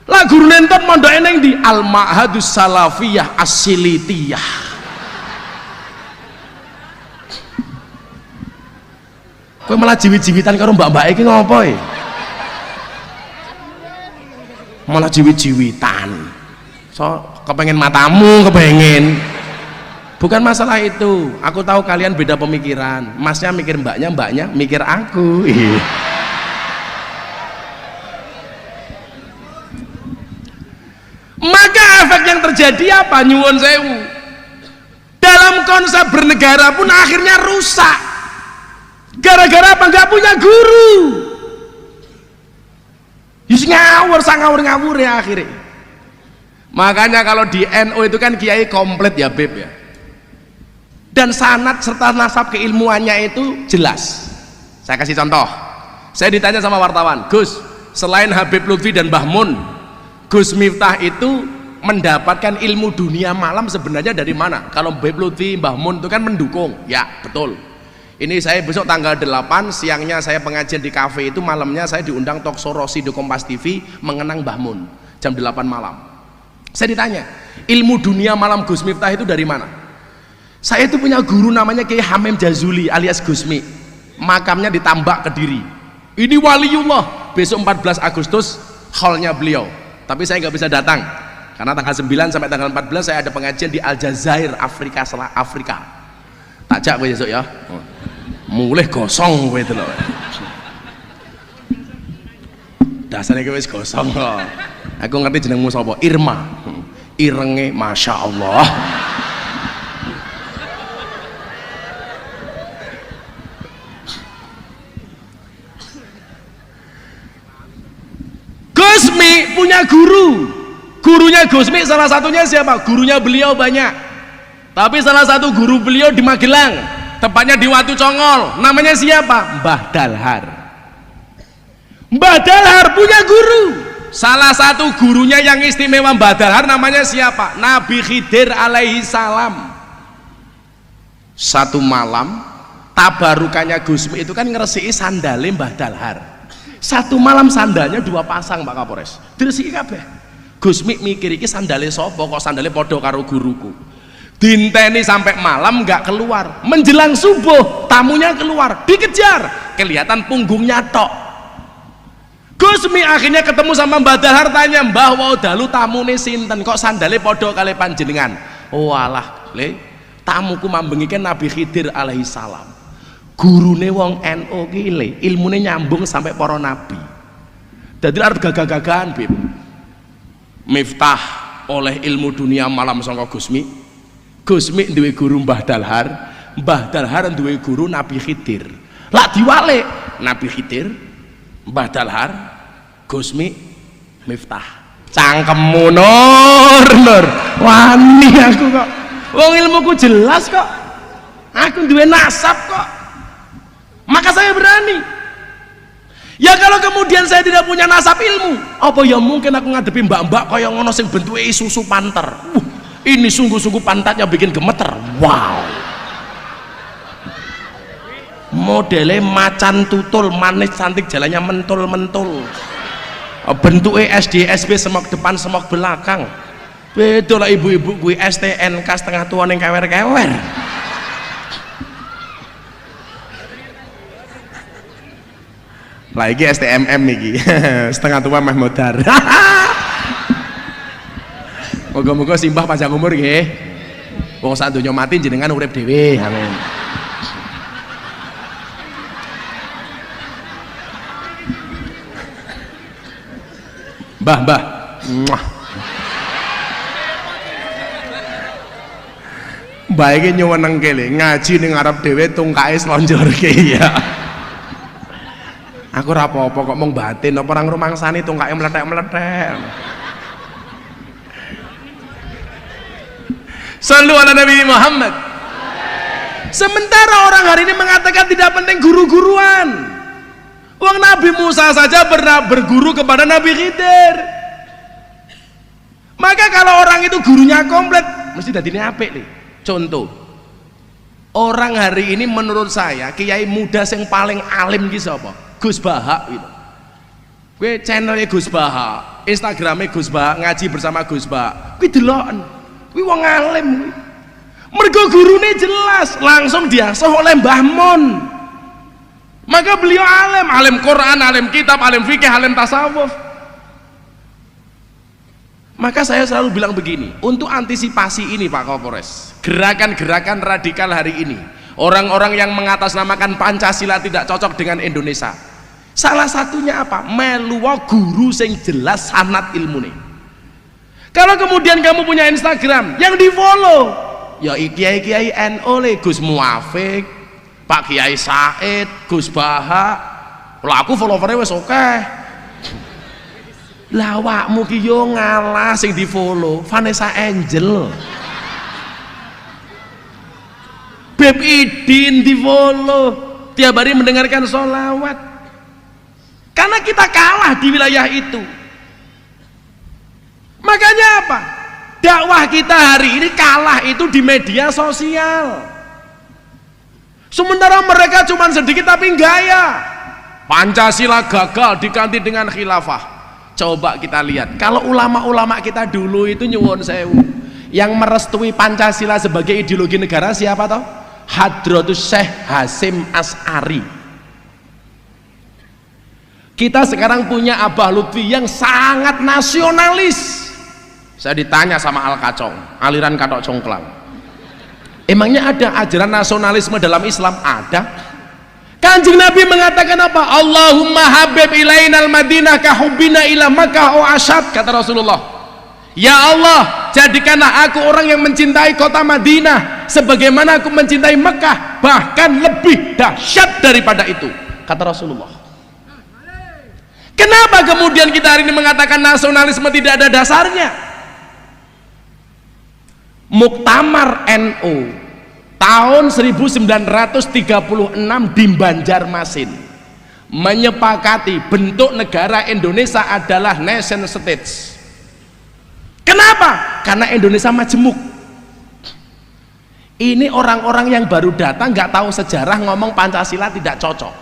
Lah gurune entut mondoke nang ndi? Al Ma'hadus Salafiyah As-Silitiyah. Kowe malah jiwit-jiwitan karo mbak-mbak iki ngopo e? Malah jiwit-jiwitan. So, kepengen matamu, kepengen. Bukan masalah itu. Aku tahu kalian beda pemikiran. Masnya mikir mbaknya, mbaknya mikir aku. Maka efek yang terjadi apa? Nyuwun sewu. Dalam konsep bernegara pun akhirnya rusak. Gara-gara apa? Nggak punya guru. Yus ngawur, ngawur ya akhirnya. Makanya kalau di NU itu kan kiai komplit ya Beb ya. Dan sanad serta nasab keilmuannya itu jelas. Saya kasih contoh. Saya ditanya sama wartawan, Gus, selain Habib Lutfi dan Mbah Mun, Gus Miftah itu mendapatkan ilmu dunia malam sebenarnya dari mana? Kalau Habib Lutfi, Mbah Mun itu kan mendukung. Ya betul. Ini saya besok tanggal 8, siangnya saya pengajian di kafe itu, malamnya saya diundang talkshow Rossi di Kompas TV mengenang Mbah Mun jam 8 malam. Saya ditanya, ilmu dunia malam Gus Miftah itu dari mana? Saya itu punya guru namanya Kiai Hamim Jazuli alias Gusmi, makamnya di Tambak Kediri. Ini waliullah. Besok 14 Agustus hallnya beliau, tapi saya nggak bisa datang karena tanggal 9 sampai tanggal 14 saya ada pengajian di Aljazair, Afrika. Takjak kowe besok ya. Mulih gosong kowe itu loh. Dasarnya kowe wis gosong kok. Aku ngerti jenengmu sapa? Irma. Irenge Masya Allah. Gusmi punya guru. Gurunya Gusmi salah satunya siapa? Gurunya beliau banyak. Tapi salah satu guru beliau di Magelang, tepatnya di Watu Congol. Namanya siapa? Mbah Dalhar. Mbah Dalhar punya guru. Salah satu gurunya yang istimewa Mbah Dalhar namanya siapa? Nabi Khidir alaihi salam. Satu malam tabarukannya Gusmi itu kan ngeresiki sandale Mbah Dalhar. Satu malam sandalnya 2 pasang Pak Kapolres. Diresiki kabeh. Gusmi mikir iki sandale sapa kok sandale padha karo guruku. Dinteni sampai malam nggak keluar. Menjelang subuh tamunya keluar, dikejar. Kelihatan punggungnya tok. Gusmi akhirnya ketemu sama Mbah Dalhar, tanya, "Mbah, wau dalu tamune sinten kok sandale padha kali panjenengan?" "Oh alah, Le, tamuku mambengiken Nabi Khidir alaihi salam." Gurune wong NU ki le, ilmune nyambung sampai para nabi. Dadi arep gagah-gagahan, Bib. Miftah oleh ilmu dunia malam saka Gusmi. Gusmi duwe guru Mbah Dalhar, Mbah Dalhar duwe guru Nabi Khidir. Lak diwalik, Nabi Khidir, Mbah Dalhar, Gusmi, Miftah. Cangkemmu nur. Wani aku kok. Wong ilmuku jelas kok. Aku duwe nasab kok. Maka saya berani. Ya kalau kemudian saya tidak punya nasab ilmu, apa ya mungkin aku ngadepi mbak-mbak kaya ngono sing bentuke susu panter. Ini sungguh-sungguh pantatnya bikin gemeter. Wow. Modelnya macan tutul, manis cantik, jalannya mentul-mentul. Bentuknya SD, SB, semok depan, semok belakang. Beda lah ibu-ibu gue STNK setengah tua yang kewer-kewer. Lagi STMM nih, setengah tua meh modar. Moga-moga simbah panjang umur nggih. Wong sak donya mati jenengan urip dhewe. Amin. Mbah. Mbah iki nyuwenengke le, ngaji ning ngarep dhewe tungkae slonjorke ya. Aku ora apa-apa kok mung batin apa orang rumangsani tungkae meletek-meletek. Sallu ala Nabi Muhammad. Sementara orang hari ini mengatakan tidak penting guru-guruan. Wong Nabi Musa saja pernah berguru kepada Nabi Khidir. Maka kalau orang itu gurunya komplit, mesti dadine apik nih. Contoh, orang hari ini menurut saya kiai muda yang paling alim ki sapa? Gus Baha gitu. Gue channelnya Gus Baha, Instagramnya Gus Baha, ngaji bersama Gus Baha. Gue deloken, gue wong alim. Mergo gurune jelas, langsung diasuh oleh Mbah Mun. Maka beliau alim Quran, alim kitab, alim fikih, alim tasawuf. Maka saya selalu bilang begini, untuk antisipasi ini Pak Kapolres, gerakan-gerakan radikal hari ini, orang-orang yang mengatasnamakan Pancasila tidak cocok dengan Indonesia, salah satunya apa? Meluwa guru sing jelas sanad ilmune. Kalau kemudian kamu punya Instagram yang di follow ya kiai-kiai NU le, Gus Muafik, Pak Kiai Said, Gus Baha, lah aku followernya wis akeh. Lah awakmu ki yo ngalah sing di follow Vanessa Angel, Beb Idin di follow, tiap hari mendengarkan sholawat. Karena kita kalah di wilayah itu. Makanya apa? Dakwah kita hari ini kalah itu di media sosial. Sementara mereka cuma sedikit tapi gaya. Pancasila gagal diganti dengan khilafah. Coba kita lihat, kalau ulama-ulama kita dulu itu nyuwun sewu, yang merestui Pancasila sebagai ideologi negara siapa toh? Hadratus Syekh Hasyim Asy'ari. Kita sekarang punya Abah Lutfi yang sangat nasionalis, Saya ditanya sama Al Kacong, aliran Katok Congklang, emangnya ada ajaran nasionalisme dalam Islam? Ada. Kanjeng Nabi mengatakan apa? Allahumma habib ilainal madinah kahubbina ila Makkah o asyad, kata Rasulullah. Ya Allah, jadikanlah aku orang yang mencintai kota Madinah sebagaimana aku mencintai Mekah, bahkan lebih dahsyat daripada itu, kata Rasulullah. Kenapa kemudian kita hari ini mengatakan nasionalisme tidak ada dasarnya? Muktamar NU tahun 1936 di Banjarmasin menyepakati bentuk negara Indonesia adalah nation state. Kenapa? Karena Indonesia majemuk. Ini orang-orang yang baru datang nggak tahu sejarah ngomong Pancasila tidak cocok.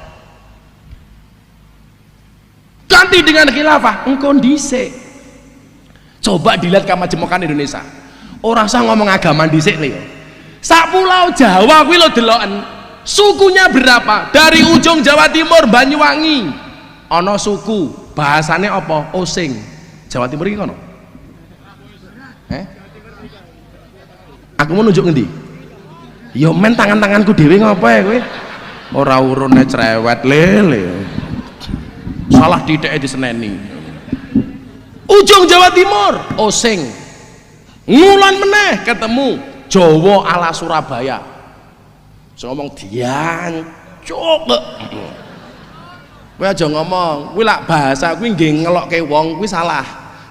Ganti dengan khilafah, engkau dhisik. Coba dilihat kemajemukan Indonesia. Orang saya ngomong agama dhisik nih. Sak pulau Jawa kuwi lho deloken. Sukunya berapa? Dari ujung Jawa Timur Banyuwangi. Ana suku, bahasane apa? Osing. Jawa Timur iki kono. Aku mau nunjuk ngendi? Yo men tangan-tanganku dhewe ngopo ya kowe? Ora urune cerewet lele. Salah ditheke diseneni. Ujung Jawa Timur, Osing. Ngulon meneh ketemu Jawa ala Surabaya. Saya ngomong diancuk. Kowe aja ngomong, kuwi lak bahasa kuwi nggih ngelokke wong kuwi salah.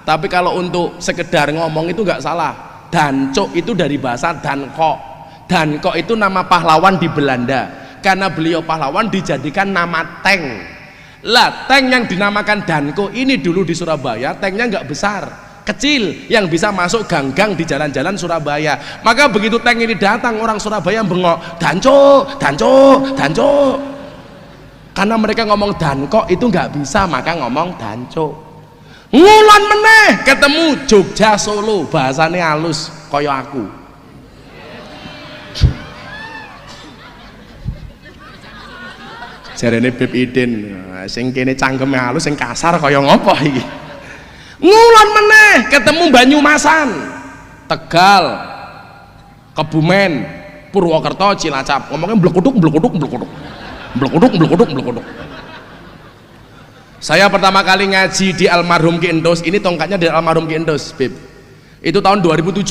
Tapi kalau untuk sekedar ngomong itu enggak salah. Dancuk itu dari bahasa Danko. Danko itu nama pahlawan di Belanda. Karena beliau pahlawan dijadikan nama tank. Lah tank yang dinamakan Danko ini dulu di Surabaya tanknya nggak besar, kecil, yang bisa masuk gang-gang di jalan-jalan Surabaya. Maka begitu tank ini datang, orang Surabaya bengok, dancuk, dancuk, dancuk. Karena mereka ngomong Danko itu nggak bisa, maka ngomong dancuk. Ngulon meneh ketemu Jogja Solo, bahasane halus kaya aku. Jarene Beb Idin, sing kene cangkeme halus, sing kasar kaya ngopo iki. Ngulon meneh ketemu Banyumasan, Tegal, Kebumen, Purwokerto, Cilacap. Ngomongnya blekuduk blekuduk blekuduk. Blekuduk blekuduk blekuduk. Saya pertama kali ngaji di almarhum Ki Endos, ini tongkatnya dari almarhum Ki Endos, Beb. Itu tahun 2007,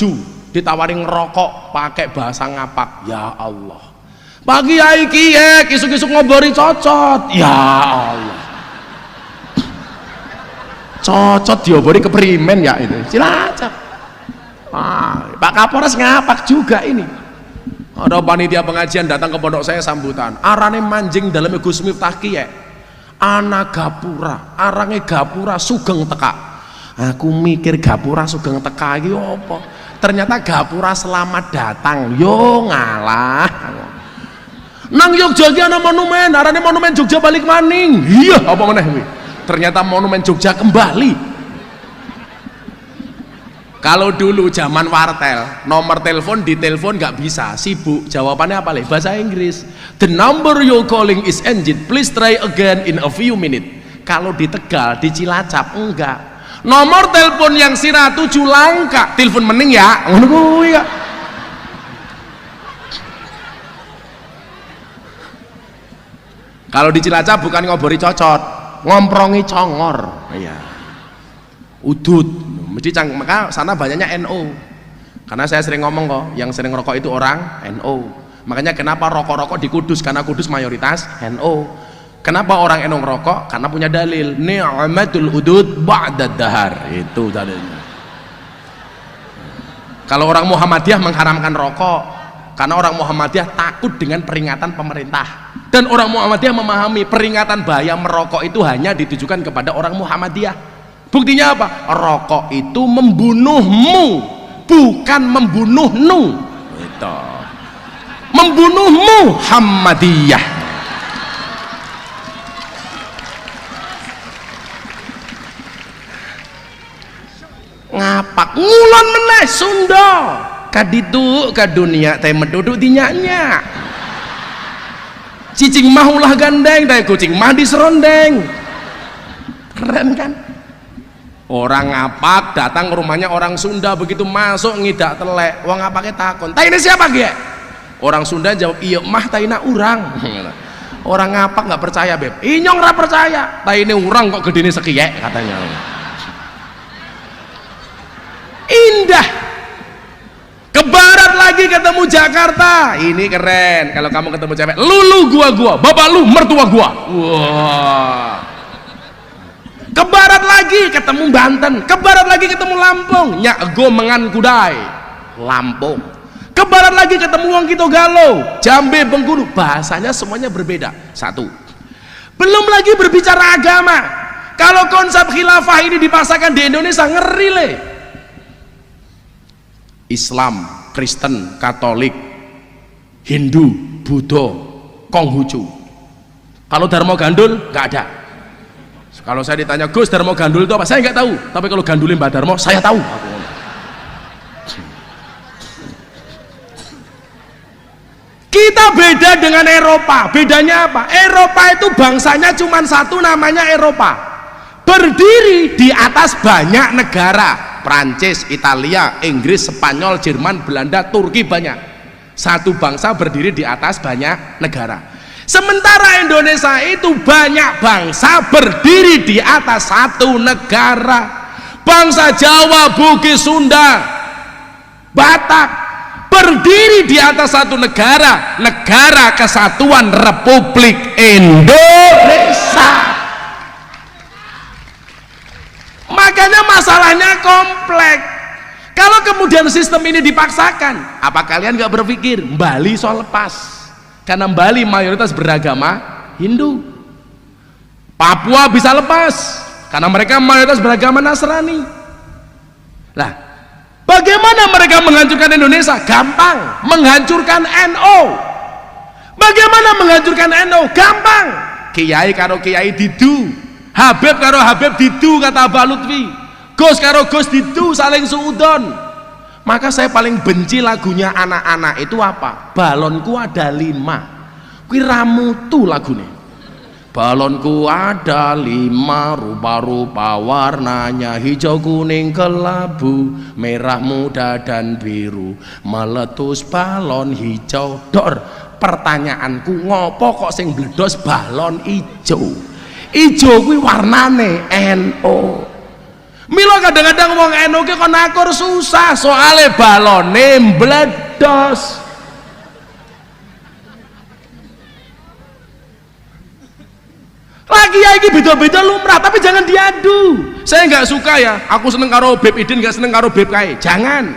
ditawarin ngerokok pakai bahasa ngapak. Ya Allah. Pak Kiai kiye, kisuk-kisuk ngobori cocot. Ya Allah. Cocot diobori keprimen ya itu. Cilacap. Pak Kapolres ngapak juga ini. Ada panitia pengajian datang ke pondok saya sambutan. Arane manjing dalam Gus Miftah kiye. Anak Gapura, arange Gapura sugeng teka. Aku mikir Gapura sugeng teka iki apa? Ternyata Gapura selamat datang. Yo ngalah. Nang Jogja iki ana monumen, arane monumen Jogja balik maning. Iya, apa meneh kuwi? Ternyata monumen Jogja kembali. Kalau dulu zaman wartel, nomor telepon ditelepon nggak bisa, sibuk. Jawabannya apa leh? Bahasa Inggris. The number you calling is engaged. Please try again in a few minutes. Kalau di Tegal, di Cilacap enggak. Nomor telepon yang sirah 7 langka. Telepon mening ya. Ngono kuwi ya. Kalau di Cilacap bukan ngobori cocot, ngomprongi congor. Iya. Udut. Mesti maka sana banyaknya NO. Karena saya sering ngomong kok, yang sering rokok itu orang NO. Makanya kenapa rokok-rokok di Kudus? Karena Kudus mayoritas NO. Kenapa orang NO ngerokok? Karena punya dalil. Ni'matul udud ba'da dahar. Itu dalilnya. Kalau orang Muhammadiyah mengharamkan rokok, karena orang Muhammadiyah takut dengan peringatan pemerintah. Dan orang Muhammadiyah memahami peringatan bahaya merokok itu hanya ditujukan kepada orang Muhammadiyah. Buktinya apa? Rokok itu membunuhmu, bukan membunuhnu. Itu. Membunuh Muhammadiyah. Ngapak ngulon meneh Sunda. Kaditu ka dunia teh meduduk dinyanya. Cicing mah ulah gandeng teh kucing mah diserondeng. Keren kan? Orang ngapak datang ke rumahnya orang Sunda, begitu masuk ngidak telek, wong ngapake takon, "Ta ini siapa ge?" Orang Sunda jawab, "Iya mah, ta ini urang." Orang ngapak nggak percaya, Beb. Inyong ra percaya, ta ini urang kok gedene sekiyek katanya. Indah. Ke barat lagi ketemu Jakarta, ini keren. Kalau kamu ketemu cewek, lu gua, bapak lu mertua gua. Wah. Ke barat lagi ketemu Banten, ke barat lagi ketemu Lampung, nyak go mengan kudai, Lampung. Ke barat lagi ketemu wong Kito Galo, Jambe, Bengkulu, bahasanya semuanya berbeda. Satu. Belum lagi berbicara agama. Kalau konsep khilafah ini dipasarkan di Indonesia, ngeri le. Islam, Kristen, Katolik, Hindu, Buddha, Konghucu. Kalau Dharma Gandul nggak ada. Kalau saya ditanya, "Gus, Dharma Gandul itu apa?" Saya nggak tahu. Tapi kalau gandulin Mbak Darmo, saya tahu. Kita beda dengan Eropa. Bedanya apa? Eropa itu bangsanya cuma satu, namanya Eropa. Berdiri di atas banyak negara. Prancis, Italia, Inggris, Spanyol, Jerman, Belanda, Turki, banyak. Satu bangsa berdiri di atas banyak negara. Sementara Indonesia itu banyak bangsa berdiri di atas satu negara. Bangsa Jawa, Bugis, Sunda, Batak berdiri di atas satu negara, Negara Kesatuan Republik Indonesia. Makanya masalahnya kompleks. Kalau kemudian sistem ini dipaksakan, apa kalian gak berpikir Bali soal lepas? Karena Bali mayoritas beragama Hindu. Papua bisa lepas karena mereka mayoritas beragama Nasrani. Lah, bagaimana mereka menghancurkan Indonesia? Gampang, menghancurkan NU. Bagaimana menghancurkan NU? Gampang, kiai karo kiai didu, Habib karo Habib didu, kata Abah Lutfi, Gus karo Gus didu, saling suudon. Maka saya paling benci lagunya anak-anak itu apa? Balonku ada 5. Kuwi ramutu lagune. Balonku ada 5, rupa-rupa warnanya, hijau, kuning, kelabu, merah, muda, dan biru. Meletus balon hijau. Dor, pertanyaanku, ngopo kok sing bledos balon hijau? Ijo kuwi warnane NU. Milo kadang-kadang wong NU ki kon akur susah soale balone mbledos. Lagi ya iki beda-beda lumrah, tapi jangan diadu. Saya nggak suka ya, aku seneng karo Beb Idin, nggak seneng karo Beb Kae. Jangan.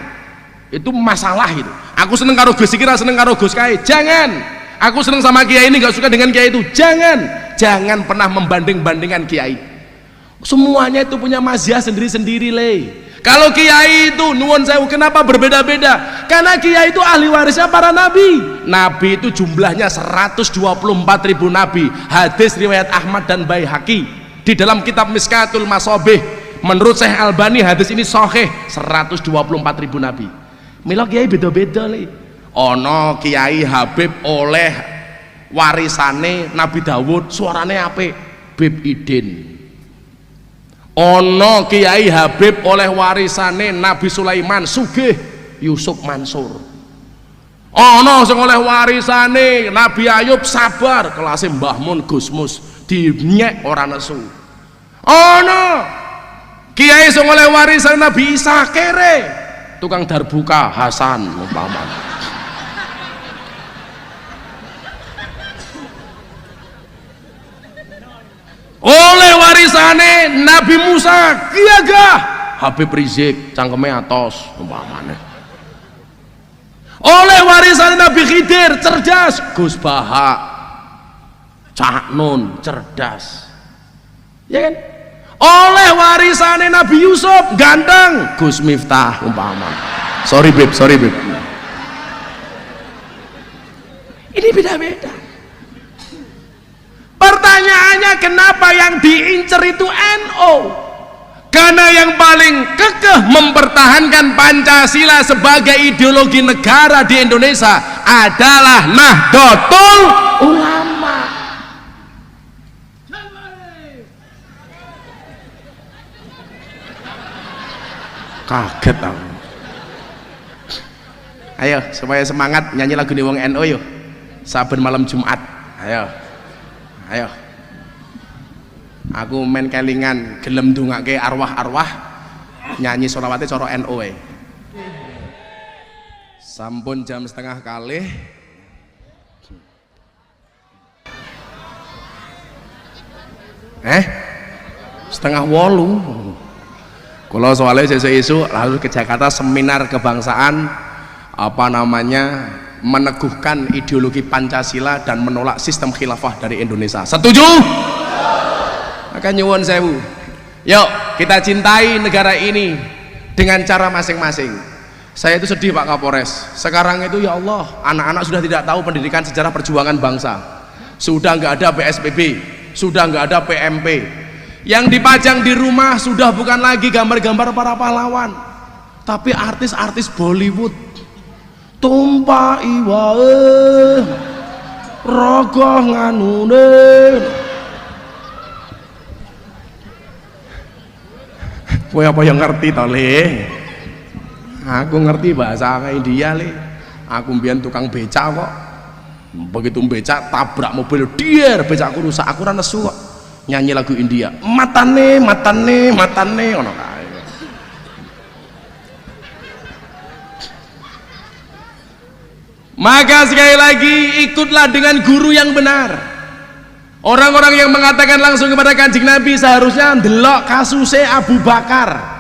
Itu masalah itu. Aku seneng karo Gus Iki, seneng karo Gus Kae. Jangan. Aku seneng sama kiai ini, nggak suka dengan kiai itu. Jangan. Jangan pernah membanding-bandingkan kiai. Semuanya itu punya mazhab sendiri-sendiri le. Kalau kiai itu nuwun sewu, kenapa berbeda-beda? Karena kiai itu ahli warisnya para nabi. Nabi itu jumlahnya 124.000 nabi. Hadis riwayat Ahmad dan Baihaqi. Di dalam kitab Miskatul Masobih, menurut Syekh Albani hadis ini sahih, 124.000 nabi. Mila kiai beda-beda le. Ono kiai Habib oleh warisane Nabi Dawud, suarane apik, Beb Idin. Ono kiai Habib oleh warisane Nabi Sulaiman, sugih, Yusuf Mansur. Ono sing oleh warisane Nabi Ayub, sabar, kelasé Mbah Mun Gusmus, dinyek ora nesu. Ono kiai sing oleh warisan Nabi Isa, kere, tukang darbuka, Hasan umpama. Oleh warisane Nabi Musa, gagah, Habib Rizik, cangkeme atos umpamane. Oleh warisan Nabi Khidir, cerdas, Gus Baha, Cak Nun, cerdas, ya kan? Oleh warisan Nabi Yusuf, ganteng, Gus Miftah umpama. Sorry Beb. Ini beda-beda. Pertanyaannya, kenapa yang diincer itu NU? Karena yang paling kekeh mempertahankan Pancasila sebagai ideologi negara di Indonesia adalah Nahdlatul Ulama. Kaget aku. Ayo supaya semangat nyanyi lagu wong NU yuk. Saben malam Jumat. Ayo. Ayo. Aku main kelingan gelem ndongake arwah-arwah nyanyi sholawate cara NU e. Sampun jam setengah kalih. Setengah 8. Kalau soalnya sesuk-esuk lalu ke Jakarta seminar kebangsaan meneguhkan ideologi Pancasila dan menolak sistem khilafah dari Indonesia. Setuju? Maka nyuwun sewu. Yuk kita cintai negara ini dengan cara masing-masing. Saya itu sedih Pak Kapolres. Sekarang itu ya Allah, anak-anak sudah tidak tahu pendidikan sejarah perjuangan bangsa. Sudah nggak ada PSBB, sudah nggak ada PMP. Yang dipajang di rumah sudah bukan lagi gambar-gambar para pahlawan, tapi artis-artis Bollywood. Tumpaki wae rogoh nganune. Kowe apa yang ngerti to, Le? Aku ngerti bahasa India, Le. Aku mbiyen tukang becak kok. Begitu becak tabrak mobil, dier becakku rusak, aku ora nesu kok. Nyanyi lagu India, matane ngono kae. Maka sekali lagi ikutlah dengan guru yang benar. Orang-orang yang mengatakan langsung kepada Kanjeng Nabi seharusnya ndelok kasusnya Abu Bakar.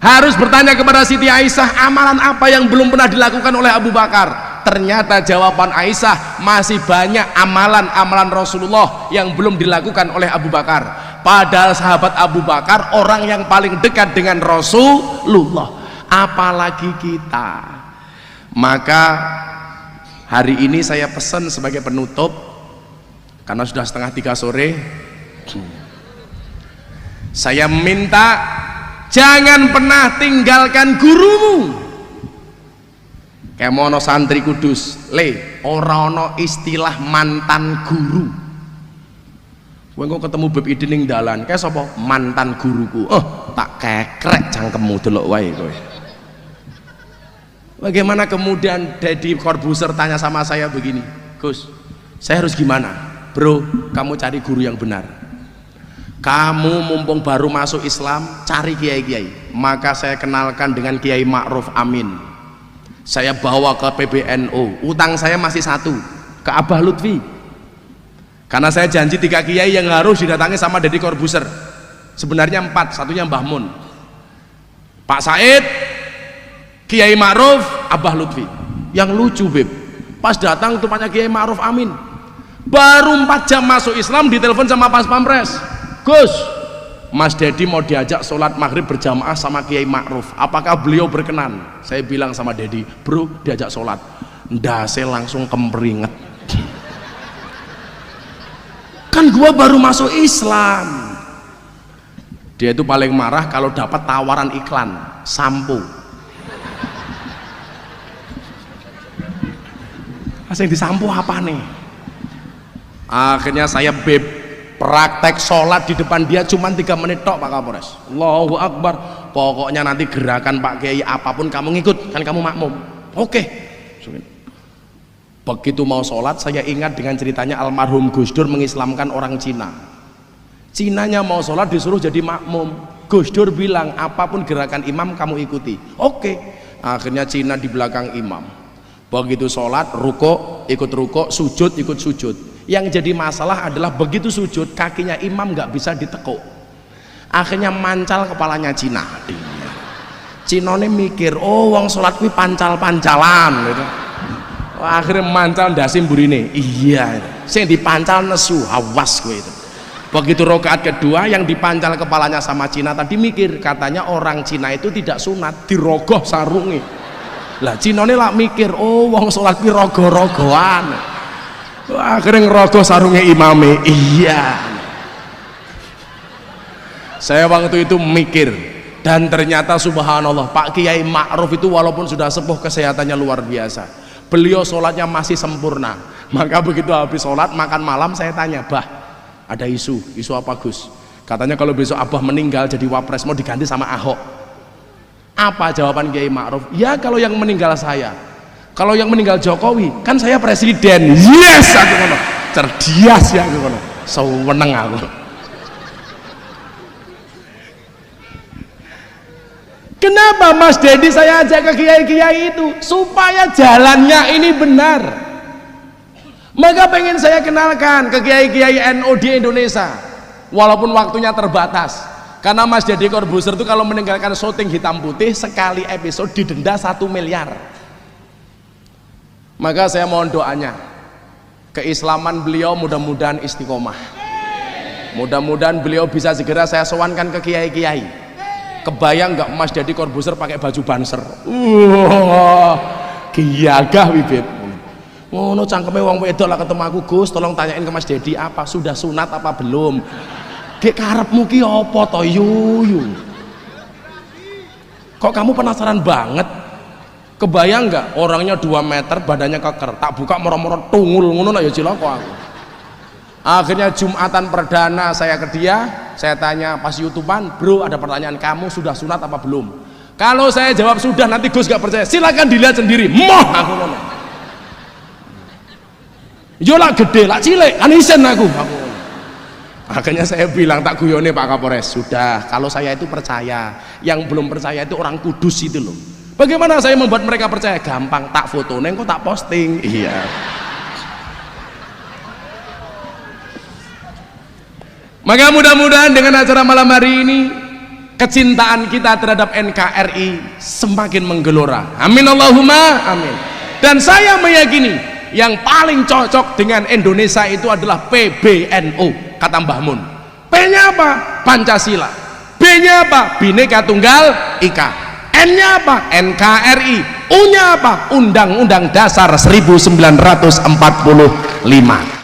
Harus bertanya kepada Siti Aisyah, amalan apa yang belum pernah dilakukan oleh Abu Bakar? Ternyata jawaban Aisyah, masih banyak amalan-amalan Rasulullah yang belum dilakukan oleh Abu Bakar. Padahal sahabat Abu Bakar orang yang paling dekat dengan Rasulullah, apalagi kita. Maka hari ini saya pesan sebagai penutup, karena sudah 2:30 sore, saya minta jangan pernah tinggalkan gurumu. Kayak mono santri kudus, Le, ora ono istilah mantan guru. Kowe kok ketemu Beb Idin ning dalan, kayak sapa? Mantan guruku. Tak kekrek cangkemmu delok wae kowe. Bagaimana kemudian Deddy Corbuzier tanya sama saya begini, Gus, saya harus gimana? Bro, kamu cari guru yang benar. Kamu mumpung baru masuk Islam, cari kiai-kiai. Maka saya kenalkan dengan Kiai Ma'ruf Amin. Saya bawa ke PBNU, utang saya masih 1 ke Abah Lutfi, karena saya janji 3 kiai yang harus didatangi sama Deddy Corbuzier. Sebenarnya 4, satunya Mbah Mun, Pak Said, Kiai Ma'ruf, Abah Lutfi. Yang lucu Beb, pas datang tempatnya Kiai Ma'ruf Amin, baru 4 jam masuk Islam ditelepon sama Pas Pampres, Gus, Mas Dedi mau diajak sholat maghrib berjamaah sama Kiai Ma'ruf, apakah beliau berkenan? Saya bilang sama Dedi, bro, diajak sholat. Ndase langsung kemeringet. Kan gua baru masuk Islam. Dia itu paling marah kalau dapat tawaran iklan sampo. Asing disampo apa nih? Akhirnya saya praktek sholat di depan dia cuma 3 menit tok Pak Kapolres. Allahu Akbar. Pokoknya nanti gerakan Pak Kiai apapun kamu ngikut, kan kamu makmum. Oke. Begitu mau sholat saya ingat dengan ceritanya almarhum Gus Dur mengislamkan orang Cina. Cinanya mau sholat disuruh jadi makmum. Gus Dur bilang apapun gerakan imam kamu ikuti. Oke. Akhirnya Cina di belakang imam. Begitu sholat, rukuk ikut rukuk, sujud ikut sujud. Yang jadi masalah adalah begitu sujud kakinya imam nggak bisa ditekuk, akhirnya mancal kepalanya Cina. Cinone mikir, oh wong sholat kuwi pancal-pancalan gitu. Akhirnya mancal ndasim burine, iya sing dipancal nesu, awas gue itu. Begitu rakaat kedua yang dipancal kepalanya sama Cina tadi mikir, katanya orang Cina itu tidak sunat, dirogoh sarungi. Lah Cinone lah mikir, oh wong sholat kuwi rogo-rogoan. Akhirnya ngerogoh sarungnya imame. Iya, saya waktu itu mikir, dan ternyata subhanallah Pak Kiai Ma'ruf itu walaupun sudah sepuh kesehatannya luar biasa, beliau sholatnya masih sempurna. Maka begitu habis sholat makan malam saya tanya, Bah, ada isu apa Gus? Katanya kalau besok Abah meninggal jadi wapres mau diganti sama Ahok. Apa jawaban Kiai Ma'ruf? Ya kalau yang meninggal saya, kalau yang meninggal Jokowi kan saya presiden. Yes, aku ngono. Cerdias ya aku ngono. Seneng aku. Kenapa Mas Dedi saya ajak ke kiai-kiai itu? Supaya jalannya ini benar. Maka pengen saya kenalkan ke kiai-kiai NU di Indonesia. Walaupun waktunya terbatas. Karena Mas Deddy Corbuzier itu kalau meninggalkan syuting hitam putih sekali episode didenda 1 miliar. Maka saya mohon doanya. Keislaman beliau mudah-mudahan istiqomah. Mudah-mudahan beliau bisa segera saya sowankan ke kiai-kiai. Kebayang nggak Mas Deddy Corbuzier pakai baju banser? Giyagah wibit. Ngono cangkeme wong wedok lah ketemu aku, Gus, tolong tanyain ke Mas Deddy apa sudah sunat apa belum? Gek karepmu ki apa to yuyu? Kok kamu penasaran banget? Kebayang nggak orangnya 2 meter, badannya keker, tak buka moro-moro tungul ngono ya cilaka aku. Akhirnya Jumatan perdana saya ke dia, saya tanya pas YouTubean, bro ada pertanyaan, kamu sudah sunat apa belum? Kalau saya jawab sudah, nanti Gus gak percaya, silakan dilihat sendiri. Moh aku ngono. Yo lah gede, lah cilik, kan isen aku. Akhirnya saya bilang, tak guyone Pak Kapolres, sudah, kalau saya itu percaya, yang belum percaya itu orang kudus itu loh. Bagaimana saya membuat mereka percaya? Gampang, tak foto neng kok tak posting. Iya. Maka mudah-mudahan dengan acara malam hari ini kecintaan kita terhadap NKRI semakin menggelora. Amin Allahumma amin. Dan saya meyakini yang paling cocok dengan Indonesia itu adalah PBNU, kata Mbah Mun. P-nya apa? Pancasila. B-nya apa? Bhinneka Tunggal Ika. N-nya apa? NKRI. U-nya apa? Undang-Undang Dasar 1945.